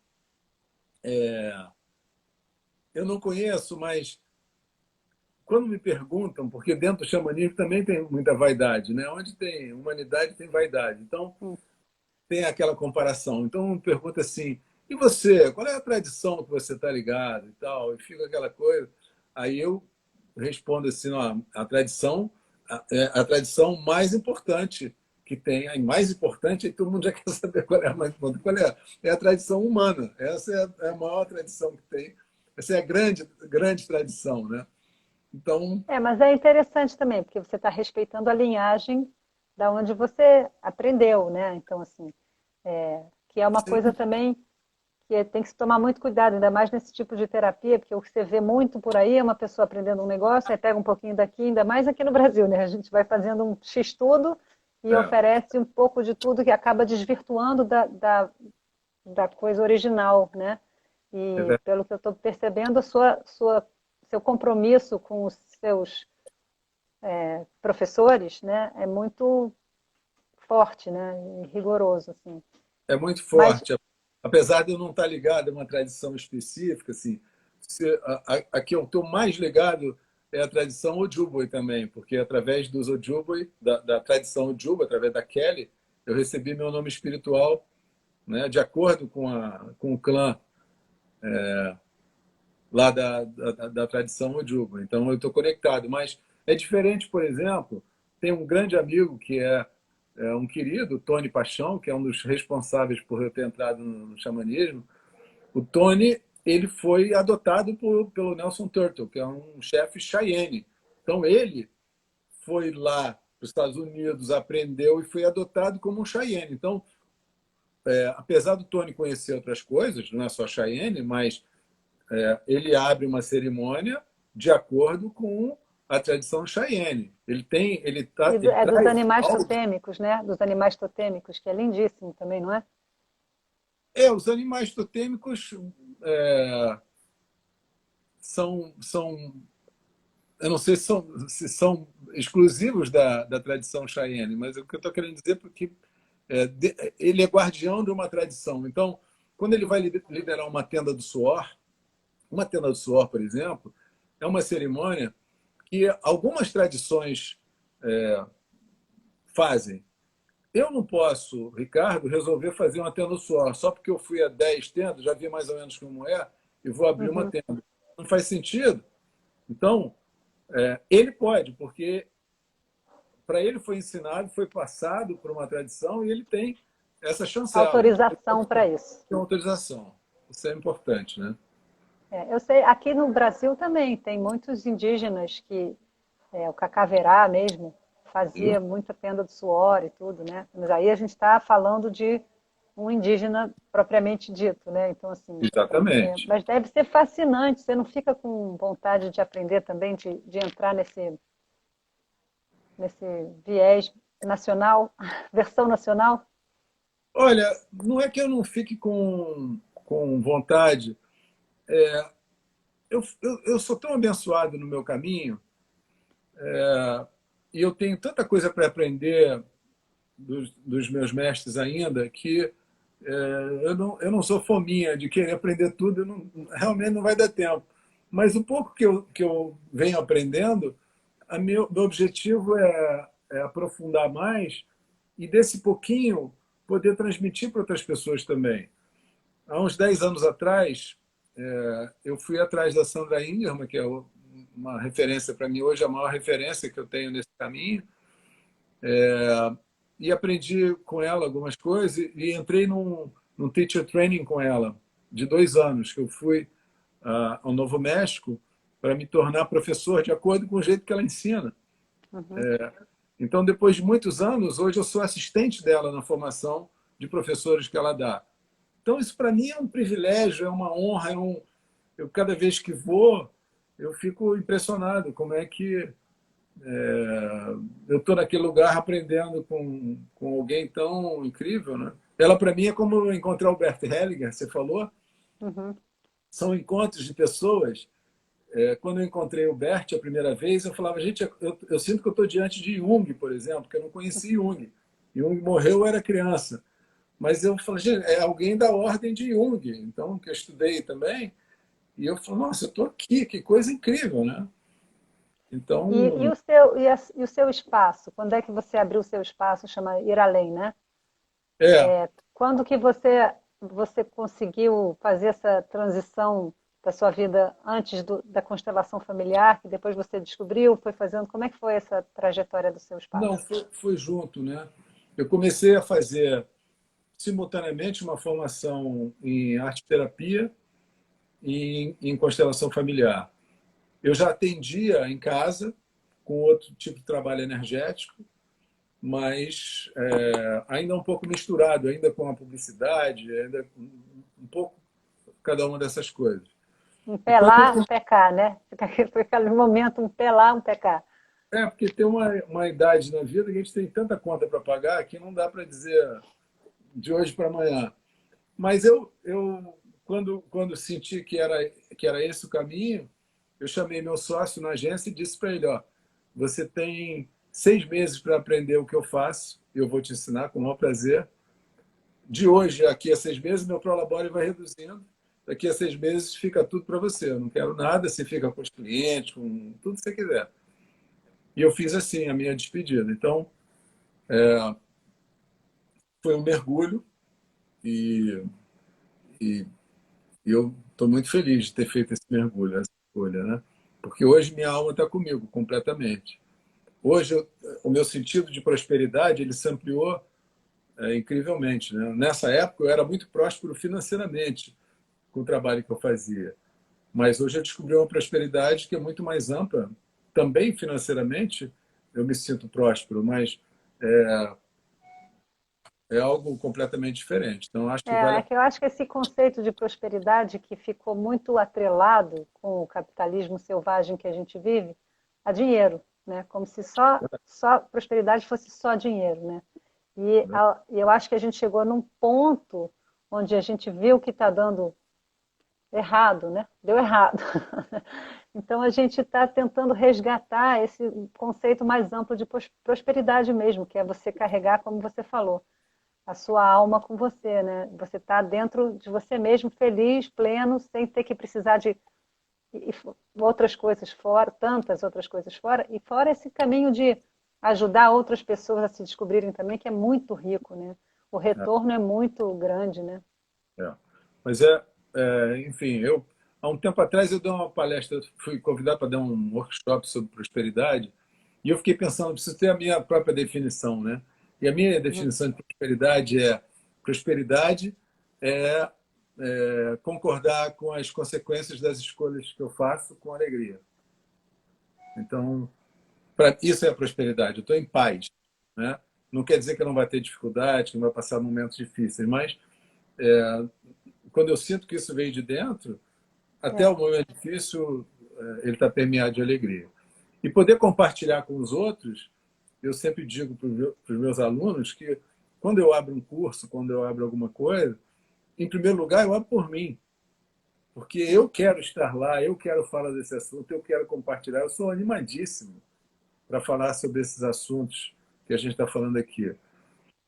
[SPEAKER 2] eu não conheço, mas quando me perguntam, porque dentro do xamanismo também tem muita vaidade, né? Onde tem humanidade, tem vaidade. Então,
[SPEAKER 1] Hum.
[SPEAKER 2] tem aquela comparação. Então, me pergunta assim, e você? Qual é a tradição que você está ligado e tal? E fica aquela coisa. Aí eu respondo assim, ó, a tradição, a tradição mais importante que tem, a mais importante, e todo mundo já quer saber qual é a mais importante. Qual é? É a tradição humana. Essa é a maior tradição que tem. Essa é a grande, grande tradição, né? Então,
[SPEAKER 1] Mas é interessante também, porque você está respeitando a linhagem da onde você aprendeu, né? Então, assim, que é uma coisa
[SPEAKER 2] sim,
[SPEAKER 1] também porque tem que se tomar muito cuidado, ainda mais nesse tipo de terapia, porque o que você vê muito por aí é uma pessoa aprendendo um negócio, aí pega um pouquinho daqui, ainda mais aqui no Brasil, né? A gente vai fazendo um X-tudo e
[SPEAKER 2] É,
[SPEAKER 1] oferece um pouco de tudo que acaba desvirtuando da coisa original, né?
[SPEAKER 2] é
[SPEAKER 1] E
[SPEAKER 2] verdade.
[SPEAKER 1] pelo que eu estou percebendo, seu compromisso com os seus professores, né, é muito forte, né, e rigoroso, assim.
[SPEAKER 2] É muito
[SPEAKER 1] Mas,
[SPEAKER 2] forte. Apesar de eu não estar ligado a uma tradição específica, assim, a que eu estou mais ligado é a tradição Ojibwe também, porque através dos Ojibwe, da tradição Ojibwe, através da Kelly, eu recebi meu nome espiritual, né, de acordo com o clã lá da tradição Ojibwe. Então, eu estou conectado. Mas é diferente, por exemplo, tem um grande amigo que é um querido, o Tony Paixão, que é um dos responsáveis por eu ter entrado no xamanismo. O Tony, ele foi adotado pelo Nelson Turtle, que é um chefe Cheyenne. Então, ele foi lá para os Estados Unidos, aprendeu e foi adotado como um Cheyenne. Então, apesar do Tony conhecer outras coisas, não é só Cheyenne, mas ele abre uma cerimônia de acordo com a tradição Cheyenne. Ele
[SPEAKER 1] é dos
[SPEAKER 2] traz
[SPEAKER 1] animais
[SPEAKER 2] algo.
[SPEAKER 1] totêmicos, né, dos animais totêmicos, que é lindíssimo também, não é?
[SPEAKER 2] Os animais totêmicos é, são, eu não sei se são exclusivos da tradição Cheyenne, mas o que eu estou querendo dizer é porque ele é guardião de uma tradição. Então, quando ele vai liderar uma tenda do suor, por exemplo, é uma cerimônia que algumas tradições fazem. Eu não posso, Ricardo, resolver fazer uma tenda só porque eu fui a 10 tendas, já vi mais ou menos como é, e vou abrir uma
[SPEAKER 1] Uhum.
[SPEAKER 2] tenda. Não faz sentido. Então, ele pode, porque para ele foi ensinado, foi passado por uma tradição e ele tem essa chancela. Então, ele
[SPEAKER 1] Autorização
[SPEAKER 2] pode
[SPEAKER 1] para isso.
[SPEAKER 2] ter uma autorização. Isso é importante, né?
[SPEAKER 1] Eu sei, aqui no Brasil também tem muitos indígenas que, o Cacaverá mesmo,
[SPEAKER 2] Sim,
[SPEAKER 1] fazia muita tenda do suor e tudo, né? Mas aí a gente está falando de um indígena propriamente dito, né? Então, assim,
[SPEAKER 2] exatamente.
[SPEAKER 1] mas deve ser fascinante. Você não fica com vontade de aprender também, de entrar nesse viés nacional, versão nacional?
[SPEAKER 2] Olha, não é que eu não fique com vontade. Eu sou tão abençoado no meu caminho e eu tenho tanta coisa para aprender dos meus mestres ainda que eu não sou fominha de querer aprender tudo, realmente não vai dar tempo. Mas o pouco que eu venho aprendendo, meu objetivo é aprofundar mais e desse pouquinho poder transmitir para outras pessoas também. Há uns 10 anos atrás, eu fui atrás da Sandra Ingerman, que é uma referência para mim hoje, a maior referência que eu tenho nesse caminho, e aprendi com ela algumas coisas e entrei num teacher training com ela, de 2 anos, que eu fui ao Novo México para me tornar professor de acordo com o jeito que ela ensina.
[SPEAKER 1] Uhum.
[SPEAKER 2] Então, depois de muitos anos, hoje eu sou assistente dela na formação de professores que ela dá. Então, isso para mim é um privilégio, é uma honra, eu cada vez que vou, eu fico impressionado como é que eu estou naquele lugar aprendendo com alguém tão incrível, né? Ela, para mim, é como encontrar o Bert Hellinger, você falou.
[SPEAKER 1] Uhum.
[SPEAKER 2] São encontros de pessoas. Quando eu encontrei o Bert a primeira vez, eu falava, gente, eu sinto que eu estou diante de Jung, por exemplo, que eu não conhecia Jung. Jung morreu, eu era criança. Mas eu falei, gente, é alguém da ordem de Jung, então, que eu estudei também. E eu falei, nossa, eu estou aqui, que coisa incrível, né?
[SPEAKER 1] E
[SPEAKER 2] Então,
[SPEAKER 1] o seu espaço? Quando é que você abriu o seu espaço, chama Ir Além, né?
[SPEAKER 2] é,
[SPEAKER 1] Quando que você conseguiu fazer essa transição da sua vida antes da constelação familiar, que depois você descobriu, foi fazendo, como é que foi essa trajetória do seu
[SPEAKER 2] não,
[SPEAKER 1] espaço?
[SPEAKER 2] foi junto, né? Eu comecei a fazer simultaneamente uma formação em arte-terapia e em constelação familiar. Eu já atendia em casa com outro tipo de trabalho energético, mas ainda um pouco misturado, ainda com a publicidade, ainda um pouco cada uma dessas coisas.
[SPEAKER 1] Um
[SPEAKER 2] E
[SPEAKER 1] pé
[SPEAKER 2] quando
[SPEAKER 1] lá, um pé cá, né? Foi aquele momento, um pé lá, um pé cá.
[SPEAKER 2] porque tem uma idade na vida que a gente tem tanta conta para pagar que não dá para dizer de hoje para amanhã. Mas eu quando senti que era esse o caminho, eu chamei meu sócio na agência e disse para ele, ó, você tem 6 meses para aprender o que eu faço, eu vou te ensinar com o maior prazer. De hoje aqui a 6 meses, meu prolabore vai reduzindo. Daqui a 6 meses fica tudo para você. Eu não quero nada, você fica com os clientes, com tudo que você quiser. E eu fiz assim a minha despedida. Então, foi um mergulho e, e eu estou muito feliz de ter feito esse mergulho, essa escolha, né? Porque hoje minha alma está comigo completamente. Hoje o meu sentido de prosperidade ele se ampliou incrivelmente, né? Nessa época eu era muito próspero financeiramente com o trabalho que eu fazia, mas hoje eu descobri uma prosperidade que é muito mais ampla. Também financeiramente eu me sinto próspero, mas é algo completamente diferente. Então acho que vale
[SPEAKER 1] É que eu acho que esse conceito de prosperidade que ficou muito atrelado com o capitalismo selvagem que a gente vive, a dinheiro, né? Como se só prosperidade fosse só dinheiro, né? E eu acho que a gente chegou num ponto onde a gente viu que está dando errado, né? Deu errado. Então a gente está tentando resgatar esse conceito mais amplo de prosperidade mesmo, que é você carregar, como você falou, a sua alma com você, né? Você está dentro de você mesmo, feliz, pleno, sem ter que precisar de outras coisas fora, tantas outras coisas fora, e fora esse caminho de ajudar outras pessoas a se descobrirem também, que é muito rico, né? O retorno é muito grande, né?
[SPEAKER 2] É. Mas enfim, há um tempo atrás eu dei uma palestra, fui convidado para dar um workshop sobre prosperidade, e eu fiquei pensando, preciso ter a minha própria definição, né? E a minha definição de prosperidade é, concordar com as consequências das escolhas que eu faço com alegria. Então, isso é a prosperidade. Eu estou em paz, né? Não quer dizer que eu não vai ter dificuldade, que não vai passar momentos difíceis, mas quando eu sinto que isso veio de dentro, até
[SPEAKER 1] É.
[SPEAKER 2] o momento difícil, ele está permeado de alegria. E poder compartilhar com os outros, eu sempre digo para os meus alunos que quando eu abro um curso, quando eu abro alguma coisa, em primeiro lugar, eu abro por mim. Porque eu quero estar lá, eu quero falar desse assunto, eu quero compartilhar. Eu sou animadíssimo para falar sobre esses assuntos que a gente está falando aqui.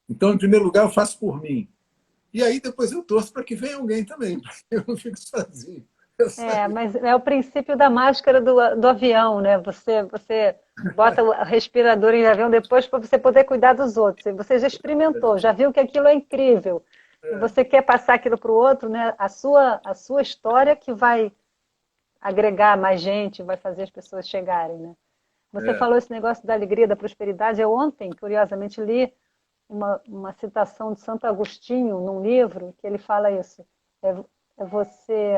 [SPEAKER 2] Então, em primeiro lugar, eu faço por mim. E aí depois eu torço para que venha alguém também, porque eu não fico sozinho.
[SPEAKER 1] Mas é o princípio da máscara do avião, né? Você bota o respirador em avião depois para você poder cuidar dos outros. E você já experimentou, já viu que aquilo é incrível. E você quer passar aquilo para o outro, né? A sua história que vai agregar mais gente, vai fazer as pessoas chegarem, né? Você
[SPEAKER 2] É,
[SPEAKER 1] falou esse negócio da alegria, da prosperidade. Eu ontem, curiosamente, li uma citação de Santo Agostinho num livro que ele fala isso. É você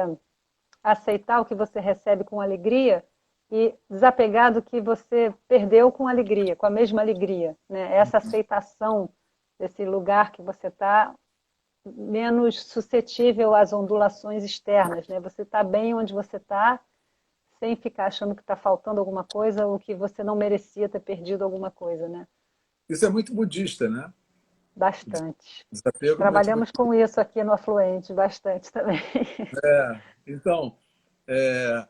[SPEAKER 1] aceitar o que você recebe com alegria e desapegar do que você perdeu com alegria, com a mesma alegria. Né? Essa aceitação desse lugar que você está, menos suscetível às ondulações externas. Né? Você está bem onde você está, sem ficar achando que está faltando alguma coisa ou que você não merecia ter perdido alguma coisa. Né?
[SPEAKER 2] isso é muito budista, né?
[SPEAKER 1] Bastante.
[SPEAKER 2] Desapego é muito
[SPEAKER 1] Trabalhamos
[SPEAKER 2] budista.
[SPEAKER 1] com isso aqui no Afluente, bastante também.
[SPEAKER 2] Então, é,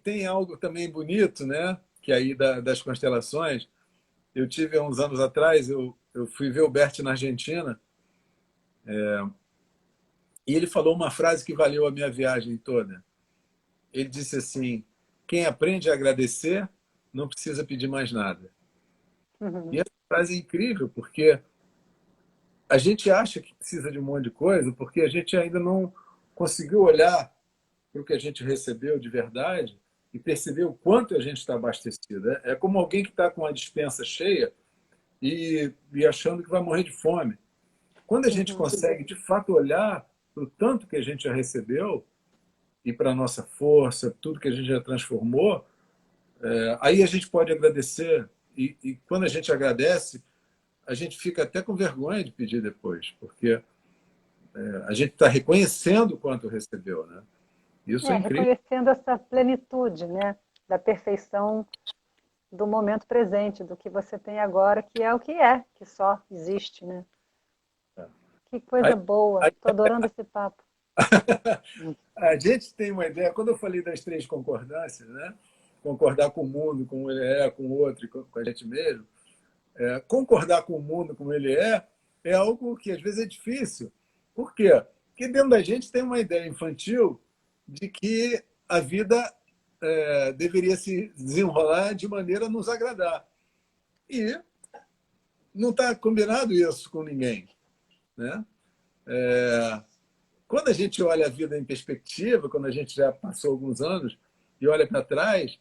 [SPEAKER 2] tem algo também bonito, né? Que aí das constelações. Eu tive há uns anos atrás, eu fui ver o Bert na Argentina, e ele falou uma frase que valeu a minha viagem toda. Ele disse assim: quem aprende a agradecer não precisa pedir mais nada. E
[SPEAKER 1] Uhum,
[SPEAKER 2] essa frase é incrível, porque a gente acha que precisa de um monte de coisa, porque a gente ainda não conseguiu olhar para o que a gente recebeu de verdade e perceber o quanto a gente está abastecido. É como alguém que está com a despensa cheia e achando que vai morrer de fome. Quando a gente
[SPEAKER 1] uhum.
[SPEAKER 2] consegue, de fato, olhar para o tanto que a gente já recebeu e para a nossa força, tudo que a gente já transformou, aí a gente pode agradecer. E quando a gente agradece, a gente fica até com vergonha de pedir depois, porque a gente está reconhecendo o quanto recebeu, né? Isso é incrível.
[SPEAKER 1] Reconhecendo essa plenitude, né? Da perfeição do momento presente, do que você tem agora, que é o que só existe, né? Que coisa
[SPEAKER 2] Aí,
[SPEAKER 1] boa,
[SPEAKER 2] aí,
[SPEAKER 1] estou adorando esse papo.
[SPEAKER 2] a gente tem uma ideia, quando eu falei das três concordâncias, né? Concordar com o mundo, como ele é, com o outro e com a gente mesmo, concordar com o mundo como ele é algo que às vezes é difícil. Por quê? Porque dentro da gente tem uma ideia infantil de que a vida deveria se desenrolar de maneira a nos agradar. E não está combinado isso com ninguém, né? Quando a gente olha a vida em perspectiva, quando a gente já passou alguns anos e olha para trás,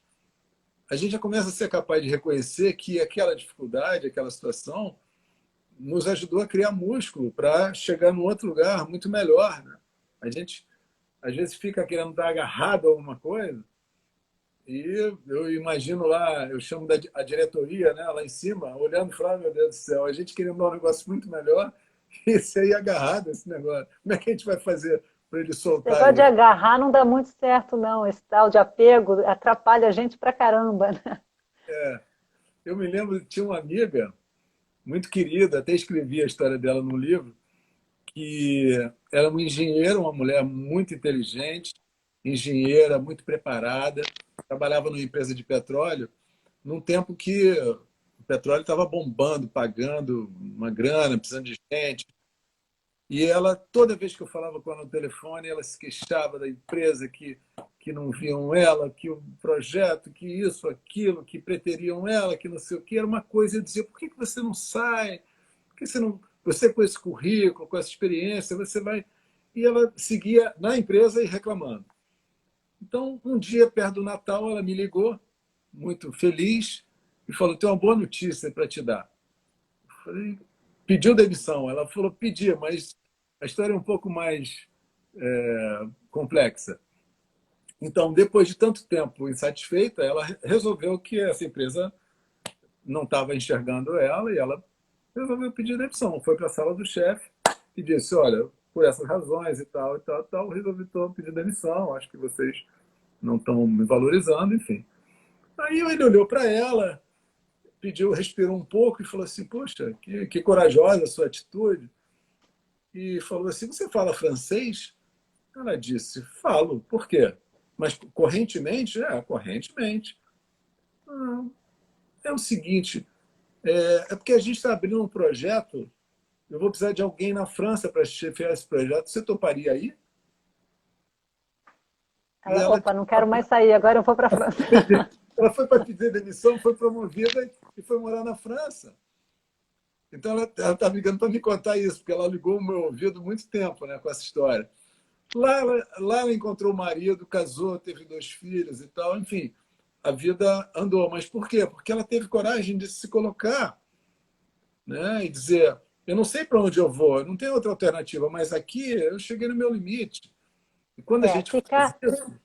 [SPEAKER 2] a gente já começa a ser capaz de reconhecer que aquela dificuldade, aquela situação, nos ajudou a criar músculo para chegar num outro lugar muito melhor. Né? A gente, às vezes, fica querendo estar agarrado a alguma coisa e eu imagino lá, eu chamo a diretoria, né, lá em cima, olhando e falando, meu Deus do céu, a gente queria um negócio muito melhor e esse aí agarrado, esse negócio. Como é que a gente vai fazer para ele
[SPEAKER 1] Esse
[SPEAKER 2] soltar
[SPEAKER 1] negócio de
[SPEAKER 2] isso?
[SPEAKER 1] agarrar não dá muito certo, não. Esse tal de apego atrapalha a gente pra caramba, né?
[SPEAKER 2] Eu me lembro, tinha uma amiga muito querida, até escrevi a história dela no livro, que era uma engenheira, uma mulher muito inteligente, engenheira, muito preparada, trabalhava numa empresa de petróleo, num tempo que o petróleo estava bombando, pagando uma grana, precisando de gente. E ela, toda vez que eu falava com ela no telefone, ela se queixava da empresa que não viam ela, que o projeto, que isso, aquilo, que preteriam ela, que não sei o que, era uma coisa. Eu dizia, por que você não sai? Por que você não... Você com esse currículo, com essa experiência, você vai... E ela seguia na empresa e reclamando. Então, um dia, perto do Natal, ela me ligou, muito feliz, e falou, tem uma boa notícia para te dar. Eu falei, pediu demissão. Ela falou, pedi, mas a história é um pouco mais complexa. Então, depois de tanto tempo insatisfeita, ela resolveu que essa empresa não estava enxergando ela e ela resolveu pedir demissão. Foi para a sala do chefe e disse, olha, por essas razões e tal, resolvi pedir demissão, acho que vocês não estão me valorizando, enfim. Aí ele olhou para ela, pediu, respirou um pouco e falou assim, poxa, que corajosa a sua atitude. E falou assim, você fala francês? Ela disse, falo. Por quê? Mas correntemente? Correntemente. Ah, é o seguinte, porque a gente está abrindo um projeto, eu vou precisar de alguém na França para chefiar esse projeto, você toparia aí? E
[SPEAKER 1] Ela, opa, não quero mais sair, agora eu vou para a França.
[SPEAKER 2] ela foi para pedir demissão, foi promovida e foi morar na França. Então ela está ligando para me contar isso, porque ela ligou o meu ouvido muito tempo, né, com essa história. Lá ela encontrou o marido, casou, teve 2 filhos e tal, enfim, a vida andou. Mas por quê? Porque ela teve coragem de se colocar, né, e dizer, eu não sei para onde eu vou, eu não tenho outra alternativa, mas aqui eu cheguei no meu limite. E quando a
[SPEAKER 1] É,
[SPEAKER 2] gente faz
[SPEAKER 1] ficar,
[SPEAKER 2] isso,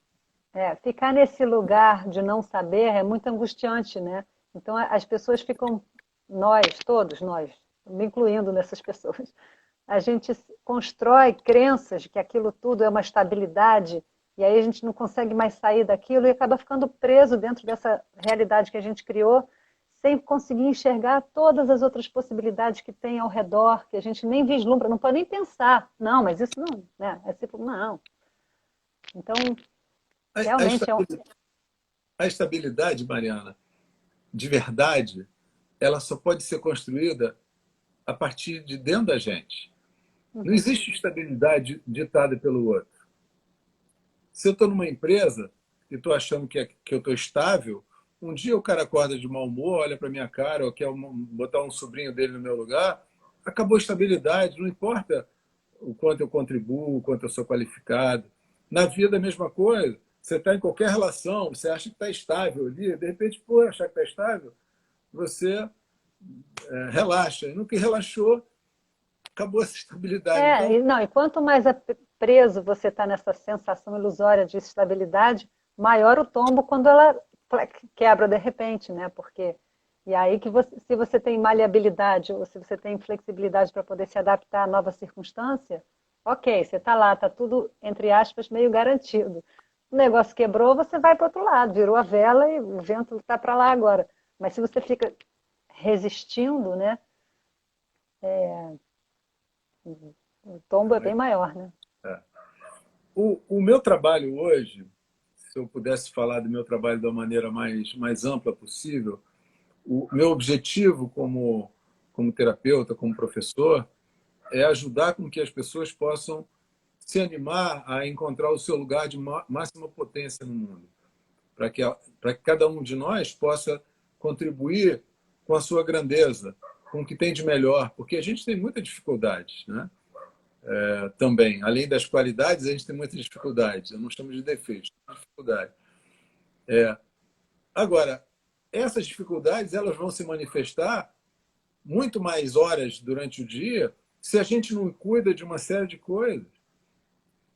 [SPEAKER 1] ficar nesse lugar de não saber é muito angustiante, né? Então as pessoas ficam, nós, todos nós, me incluindo nessas pessoas, a gente constrói crenças de que aquilo tudo é uma estabilidade e aí a gente não consegue mais sair daquilo e acaba ficando preso dentro dessa realidade que a gente criou sem conseguir enxergar todas as outras possibilidades que tem ao redor, que a gente nem vislumbra, não pode nem pensar. Não, mas isso não, né? É tipo, não. Então,
[SPEAKER 2] a, a
[SPEAKER 1] realmente é um...
[SPEAKER 2] estabilidade, a estabilidade, Mariana, de verdade, ela só pode ser construída a partir de dentro da gente. Não
[SPEAKER 1] Uhum.
[SPEAKER 2] existe estabilidade ditada pelo outro. Se eu estou numa empresa e estou achando que eu estou estável, um dia o cara acorda de mau humor, olha para minha cara, ou quer botar um sobrinho dele no meu lugar, acabou a estabilidade, não importa o quanto eu contribuo, o quanto eu sou qualificado. Na vida, a mesma coisa. Você está em qualquer relação, você acha que está estável ali, de repente, por achar que está estável, você relaxa. E no que relaxou, acabou essa estabilidade. Então,
[SPEAKER 1] E quanto mais preso você está nessa sensação ilusória de estabilidade, maior o tombo quando ela quebra de repente, né? Porque e aí que você, se você tem maleabilidade ou se você tem flexibilidade para poder se adaptar à nova circunstância, ok, você está lá, está tudo, entre aspas, meio garantido. O negócio quebrou, você vai para o outro lado, virou a vela e o vento está para lá agora. Mas se você fica resistindo, né, o tombo é bem maior, né?
[SPEAKER 2] É. O meu trabalho hoje, se eu pudesse falar do meu trabalho da maneira mais ampla possível, o meu objetivo como terapeuta, como professor, é ajudar com que as pessoas possam se animar a encontrar o seu lugar de máxima potência no mundo, para que cada um de nós possa contribuir com a sua grandeza, com o que tem de melhor, porque a gente tem muita dificuldade, né? Também, além das qualidades, a gente tem muitas dificuldades. Eu não chamo de defeitos, dificuldade. Agora, essas dificuldades elas vão se manifestar muito mais horas durante o dia se a gente não cuida de uma série de coisas.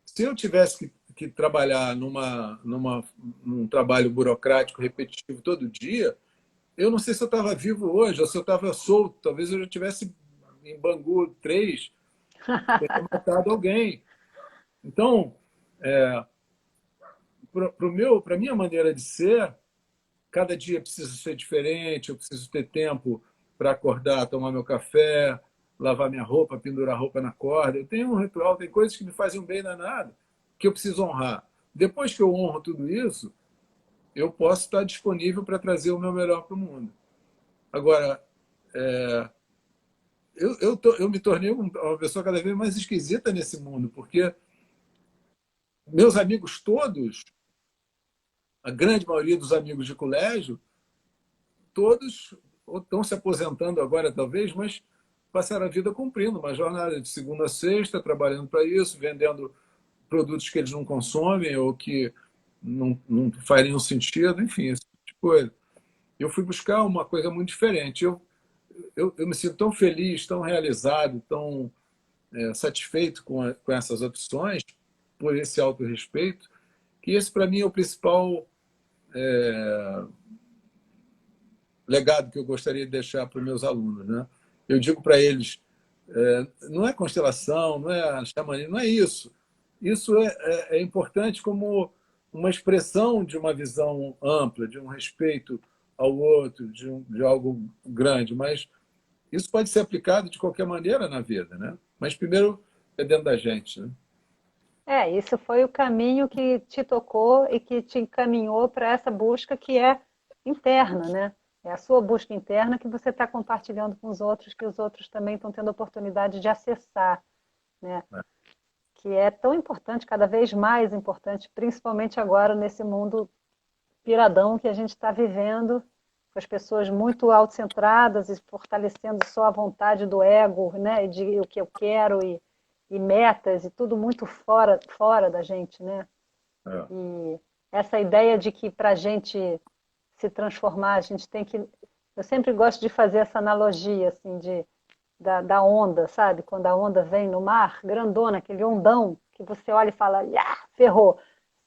[SPEAKER 2] Se eu tivesse que trabalhar num trabalho burocrático repetitivo todo dia, eu não sei se eu estava vivo hoje ou se eu estava solto. Talvez eu já tivesse em Bangu 3, ter matado alguém. Então, para a minha maneira de ser, cada dia precisa ser diferente, eu preciso ter tempo para acordar, tomar meu café, lavar minha roupa, pendurar a roupa na corda. Eu tenho um ritual, tem coisas que me fazem um bem danado, que eu preciso honrar. Depois que eu honro tudo isso, eu posso estar disponível para trazer o meu melhor para o mundo. Agora, eu me tornei uma pessoa cada vez mais esquisita nesse mundo, porque meus amigos todos, a grande maioria dos amigos de colégio, todos estão se aposentando agora, talvez, mas passaram a vida cumprindo uma jornada de segunda a sexta, trabalhando para isso, vendendo produtos que eles não consomem ou que não fariam sentido, enfim, esse tipo de coisa. Eu fui buscar uma coisa muito diferente. Eu me sinto tão feliz, tão realizado, tão satisfeito com essas opções, por esse autorrespeito, que esse, para mim, é o principal legado que eu gostaria de deixar para os meus alunos, né? Eu digo para eles, não é constelação, não é xamanismo, não é isso. Isso é importante como uma expressão de uma visão ampla, de um respeito ao outro, de algo grande, mas isso pode ser aplicado de qualquer maneira na vida, né? Mas primeiro é dentro da gente, né?
[SPEAKER 1] Isso foi o caminho que te tocou e que te encaminhou para essa busca que é interna, né? É a sua busca interna que você está compartilhando com os outros, que os outros também estão tendo a oportunidade de acessar, né? Que é tão importante, cada vez mais importante, principalmente agora nesse mundo piradão que a gente está vivendo, com as pessoas muito autocentradas e fortalecendo só a vontade do ego, né? E de o que eu quero e metas e tudo muito fora da gente, né?
[SPEAKER 2] É.
[SPEAKER 1] E essa ideia de que para a gente se transformar, a gente tem que... Eu sempre gosto de fazer essa analogia, assim, da onda, sabe? Quando a onda vem no mar, grandona, aquele ondão, que você olha e fala, ferrou.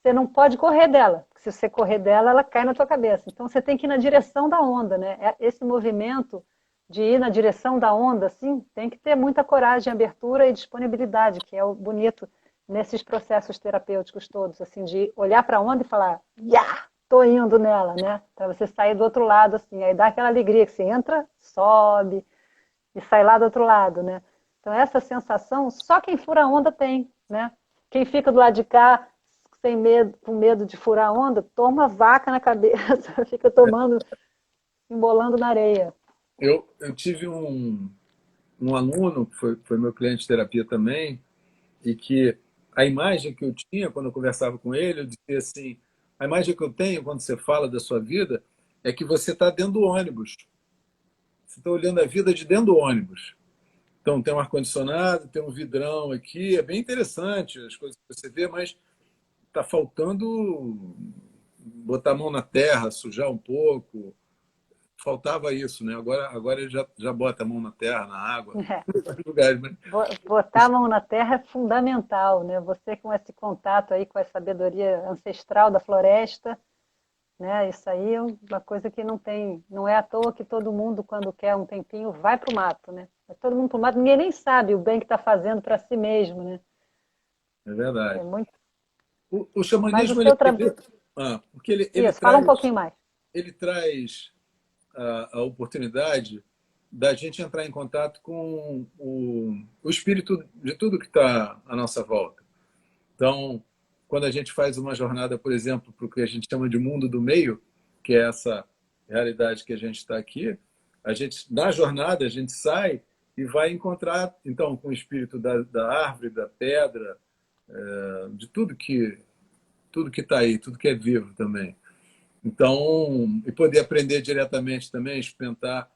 [SPEAKER 1] Você não pode correr dela, porque se você correr dela, ela cai na tua cabeça. Então você tem que ir na direção da onda, né? Esse movimento de ir na direção da onda, assim, tem que ter muita coragem, abertura e disponibilidade, que é o bonito nesses processos terapêuticos todos, assim, de olhar para a onda e falar, tô indo nela, né? Para você sair do outro lado, assim, aí dá aquela alegria que você entra, sobe e sai lá do outro lado, né? Então essa sensação só quem fura a onda tem, né? Quem fica do lado de cá sem medo, com medo de furar a onda, toma vaca na cabeça, fica tomando, embolando na areia.
[SPEAKER 2] Eu tive um aluno, que foi meu cliente de terapia também, e que a imagem que eu tinha quando eu conversava com ele, eu dizia assim, a imagem que eu tenho quando você fala da sua vida é que você está dentro do ônibus. Você está olhando a vida de dentro do ônibus. Então, tem um ar-condicionado, tem um vidrão aqui, é bem interessante as coisas que você vê, mas está faltando botar a mão na terra, sujar um pouco. Faltava isso, né? Agora ele já bota a mão na terra, na água, em vários lugares. Mas...
[SPEAKER 1] Botar a mão na terra é fundamental, né? Você com esse contato aí com a sabedoria ancestral da floresta, né? Isso aí é uma coisa que não é à toa que todo mundo, quando quer um tempinho, vai para o mato, né? Vai todo mundo para o mato, ninguém nem sabe o bem que está fazendo para si mesmo, né?
[SPEAKER 2] É verdade.
[SPEAKER 1] É muito...
[SPEAKER 2] O
[SPEAKER 1] Mas o
[SPEAKER 2] xamanismo,
[SPEAKER 1] seu trabalho...
[SPEAKER 2] porque ele
[SPEAKER 1] Isso, fala um
[SPEAKER 2] traz,
[SPEAKER 1] pouquinho mais.
[SPEAKER 2] ele traz a oportunidade da gente entrar em contato com o espírito de tudo que está à nossa volta. Então, quando a gente faz uma jornada, por exemplo, para o que a gente chama de mundo do meio, que é essa realidade que a gente está aqui, na jornada, a gente sai e vai encontrar, então, com o espírito da árvore, da pedra, de tudo que está aí, tudo que é vivo também. Então, e poder aprender diretamente também, experimentar.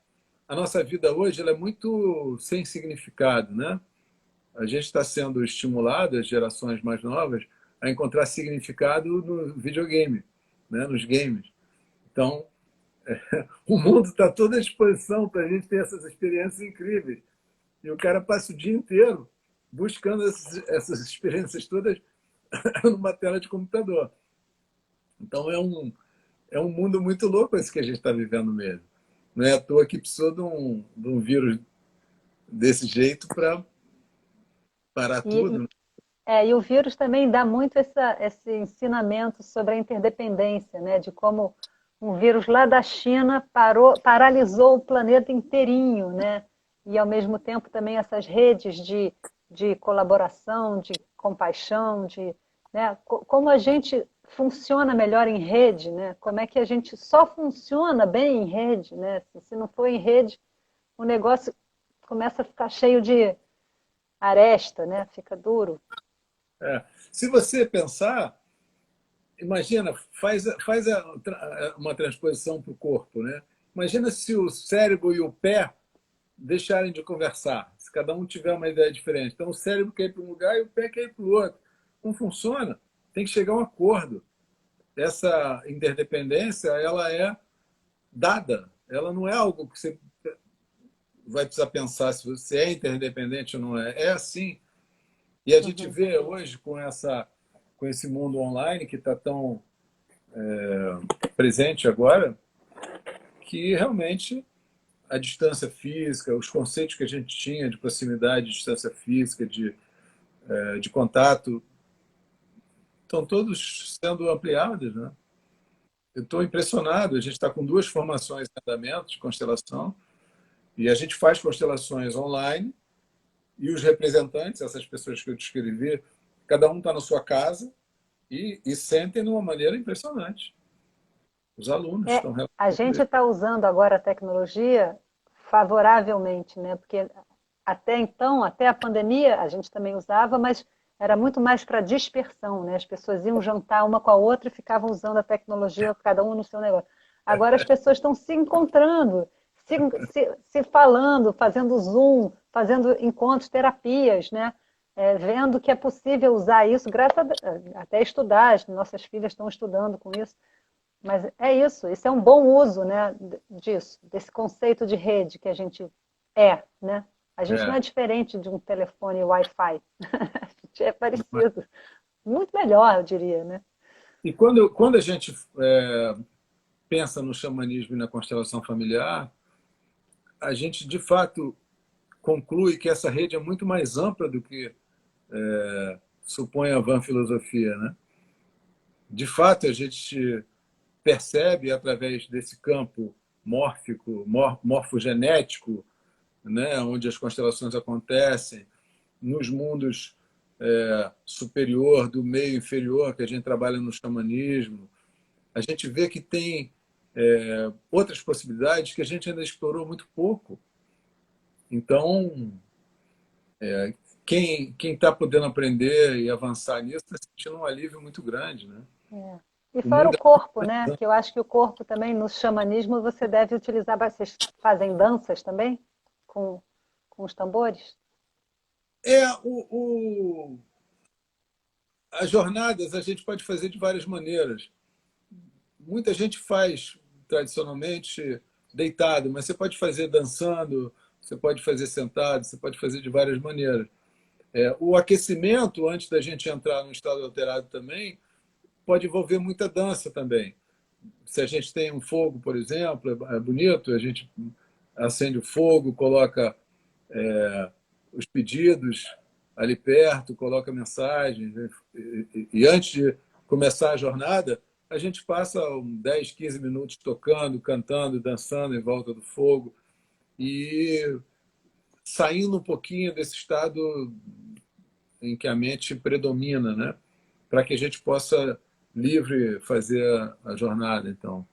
[SPEAKER 2] A nossa vida hoje ela é muito sem significado, né? A gente está sendo estimulado, as gerações mais novas, a encontrar significado no videogame, né? Nos games. Então, o mundo está toda à disposição para a gente ter essas experiências incríveis. E o cara passa o dia inteiro buscando essas experiências todas numa tela de computador. Então, é um mundo muito louco esse que a gente está vivendo mesmo. Não é à toa que precisou de um vírus desse jeito para parar
[SPEAKER 1] E,
[SPEAKER 2] tudo.
[SPEAKER 1] e o vírus também dá muito esse ensinamento sobre a interdependência, né? De como um vírus lá da China paralisou o planeta inteirinho, né? E ao mesmo tempo também essas redes de colaboração, de compaixão, né? Como a gente funciona melhor em rede, né? Como é que a gente só funciona bem em rede, né? Se não for em rede, o negócio começa a ficar cheio de aresta, né? Fica duro.
[SPEAKER 2] É. Se você pensar, imagina, faz uma transposição para o corpo, né? Imagina se o cérebro e o pé deixarem de conversar, se cada um tiver uma ideia diferente. Então, o cérebro quer ir para um lugar e o pé quer ir para o outro. Não funciona. Tem que chegar a um acordo. Essa interdependência, ela é dada. Ela não é algo que você vai precisar pensar se você é interdependente ou não é. É assim. E a gente
[SPEAKER 1] Uhum.
[SPEAKER 2] vê hoje com esse mundo online que está tão presente agora, que realmente a distância física, os conceitos que a gente tinha de proximidade, de distância física, de contato, estão todos sendo ampliados, né? Eu estou impressionado. A gente está com duas formações em andamento de constelação e a gente faz constelações online e os representantes, essas pessoas que eu descrevi, cada um está na sua casa e sentem de uma maneira impressionante. Os alunos
[SPEAKER 1] É,
[SPEAKER 2] estão
[SPEAKER 1] a
[SPEAKER 2] relatando
[SPEAKER 1] gente
[SPEAKER 2] isso.
[SPEAKER 1] está usando agora a tecnologia favoravelmente, né? Porque até então, até a pandemia, a gente também usava, mas era muito mais para dispersão, né? As pessoas iam jantar uma com a outra e ficavam usando a tecnologia, cada um no seu negócio. Agora as pessoas estão se encontrando, se falando, fazendo Zoom, fazendo encontros, terapias, né? Vendo que é possível usar isso, até estudar, as nossas filhas estão estudando com isso. Mas é isso é um bom uso, né, disso, desse conceito de rede que a gente né? A gente não
[SPEAKER 2] É.
[SPEAKER 1] é diferente de um telefone Wi-Fi, a gente é parecido, muito melhor, eu diria, né?
[SPEAKER 2] E quando a gente pensa no xamanismo e na constelação familiar, a gente de fato conclui que essa rede é muito mais ampla do que supõe a van filosofia, né? De fato, a gente percebe através desse campo mórfico, morfogenético, né, onde as constelações acontecem, nos mundos superior, do meio inferior, que a gente trabalha no xamanismo, a gente vê que tem outras possibilidades que a gente ainda explorou muito pouco. Então, quem está podendo aprender e avançar nisso está sentindo um alívio muito grande, né?
[SPEAKER 1] É. E
[SPEAKER 2] O
[SPEAKER 1] fora o
[SPEAKER 2] mundo
[SPEAKER 1] corpo, né? Que eu acho que o corpo também, no xamanismo, você deve utilizar, vocês fazem danças também com, com os tambores?
[SPEAKER 2] é as jornadas a gente pode fazer de várias maneiras. Muita gente faz tradicionalmente deitado, mas você pode fazer dançando, você pode fazer sentado, você pode fazer de várias maneiras. O aquecimento, antes da gente entrar no estado alterado também, pode envolver muita dança também. Se a gente tem um fogo, por exemplo, é bonito, a gente acende o fogo, coloca os pedidos ali perto, coloca mensagens. E antes de começar a jornada, a gente passa 10, 15 minutos tocando, cantando, dançando em volta do fogo e saindo um pouquinho desse estado em que a mente predomina, né? Para que a gente possa livre fazer a jornada. Então,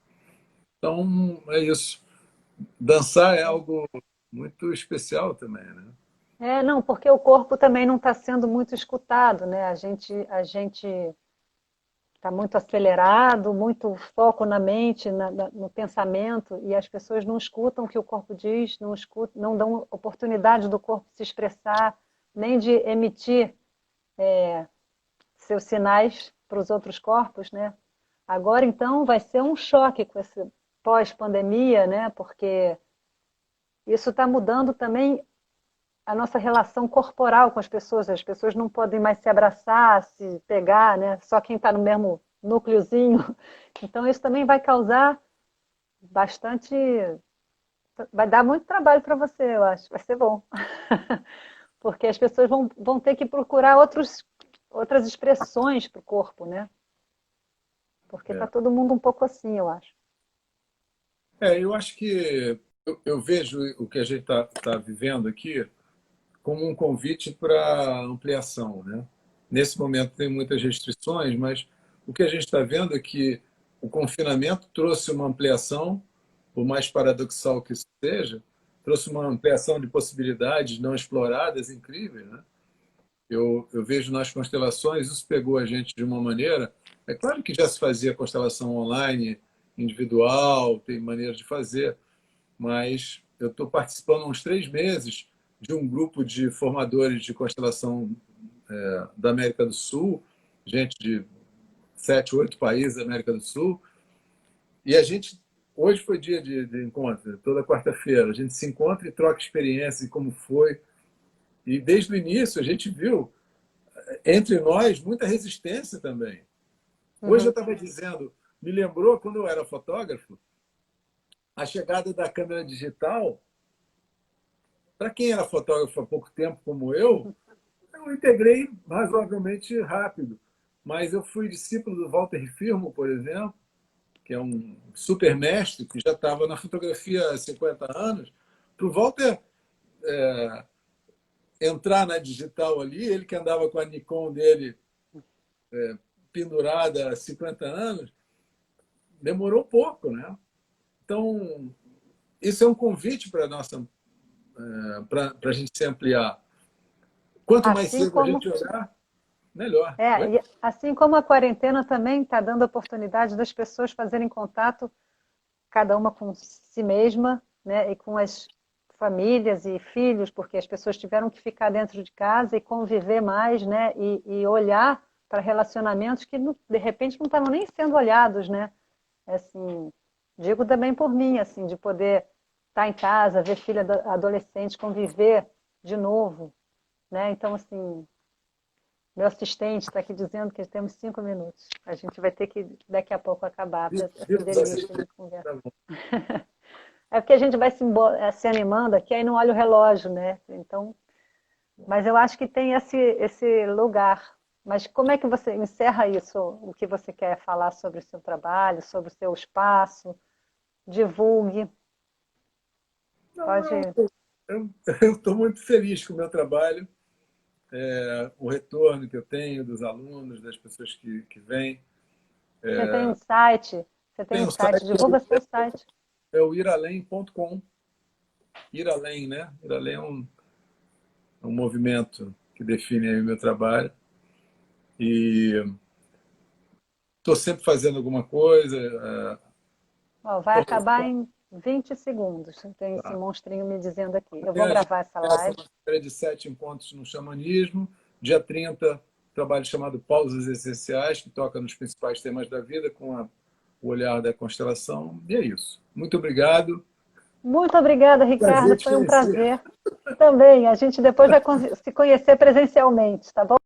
[SPEAKER 2] é isso. Dançar é algo muito especial também, né?
[SPEAKER 1] Não, porque o corpo também não está sendo muito escutado, né? A gente está muito acelerado, muito foco na mente, no pensamento, e as pessoas não escutam o que o corpo diz, não dão oportunidade do corpo se expressar, nem de emitir seus sinais para os outros corpos, né? Agora, então, vai ser um choque com esse pós-pandemia, né? Porque isso está mudando também a nossa relação corporal com as pessoas não podem mais se abraçar, se pegar, né? Só quem está no mesmo núcleozinho. Então, isso também vai causar bastante... Vai dar muito trabalho para você, eu acho. Vai ser bom. Porque as pessoas vão ter que procurar outras expressões para o corpo, né? Porque está todo mundo um pouco assim, eu acho.
[SPEAKER 2] Eu acho que eu vejo o que a gente está vivendo aqui como um convite para ampliação, né? Nesse momento tem muitas restrições, mas o que a gente está vendo é que o confinamento trouxe uma ampliação, por mais paradoxal que isso seja, trouxe uma ampliação de possibilidades não exploradas incríveis, né? Eu vejo nas constelações, isso pegou a gente de uma maneira... É claro que já se fazia constelação online, individual, tem maneiras de fazer, mas eu estou participando há uns 3 meses de um grupo de formadores de constelação da América do Sul, gente de 7, 8 países da América do Sul, e a gente, hoje foi dia de encontro, toda quarta-feira, a gente se encontra e troca experiências e como foi, e desde o início a gente viu, entre nós, muita resistência também. Hoje eu estava dizendo, me lembrou quando eu era fotógrafo, a chegada da câmera digital. Para quem era fotógrafo há pouco tempo, como eu integrei razoavelmente rápido. Mas eu fui discípulo do Walter Firmo, por exemplo, que é um super mestre, que já estava na fotografia há 50 anos. Para o Walter entrar na digital ali, ele que andava com a Nikon dele pendurada há 50 anos, demorou pouco, né? Então, isso é um convite para a gente se ampliar. Quanto mais
[SPEAKER 1] Assim
[SPEAKER 2] cedo a
[SPEAKER 1] como...
[SPEAKER 2] gente olhar, melhor.
[SPEAKER 1] E assim como a quarentena também está dando a oportunidade das pessoas fazerem contato, cada uma com si mesma, né, e com as famílias e filhos, porque as pessoas tiveram que ficar dentro de casa e conviver mais, né, e olhar para relacionamentos que, de repente, não estavam nem sendo olhados, né? Assim, digo também por mim, assim, de poder estar em casa, ver filha adolescente, conviver de novo, né? Então, assim, meu assistente está aqui dizendo que temos 5 minutos. A gente vai ter que, daqui a pouco, acabar essa delícia de conversa. É porque a gente vai se animando aqui, aí não olha o relógio, né? Então, mas eu acho que tem esse lugar. Mas como é que você encerra isso? O que você quer falar sobre o seu trabalho, sobre o seu espaço? Divulgue. Pode...
[SPEAKER 2] Eu estou muito feliz com o meu trabalho, o retorno que eu tenho dos alunos, das pessoas que vêm.
[SPEAKER 1] Você tem um site? Você tem um site? Divulga seu site.
[SPEAKER 2] É o iralém.com. Ir além, né? Ir além é um movimento que define aí o meu trabalho. E estou sempre fazendo alguma coisa.
[SPEAKER 1] Vai acabar em 20 segundos. Tem esse monstrinho me dizendo aqui. Eu vou gravar essa live.
[SPEAKER 2] De 7 encontros no xamanismo. Dia 30, trabalho chamado Pausas Essenciais, que toca nos principais temas da vida, com o olhar da constelação. E é isso. Muito obrigado.
[SPEAKER 1] Muito obrigada, Ricardo. Foi um prazer. Também. A gente depois vai se conhecer presencialmente, tá bom?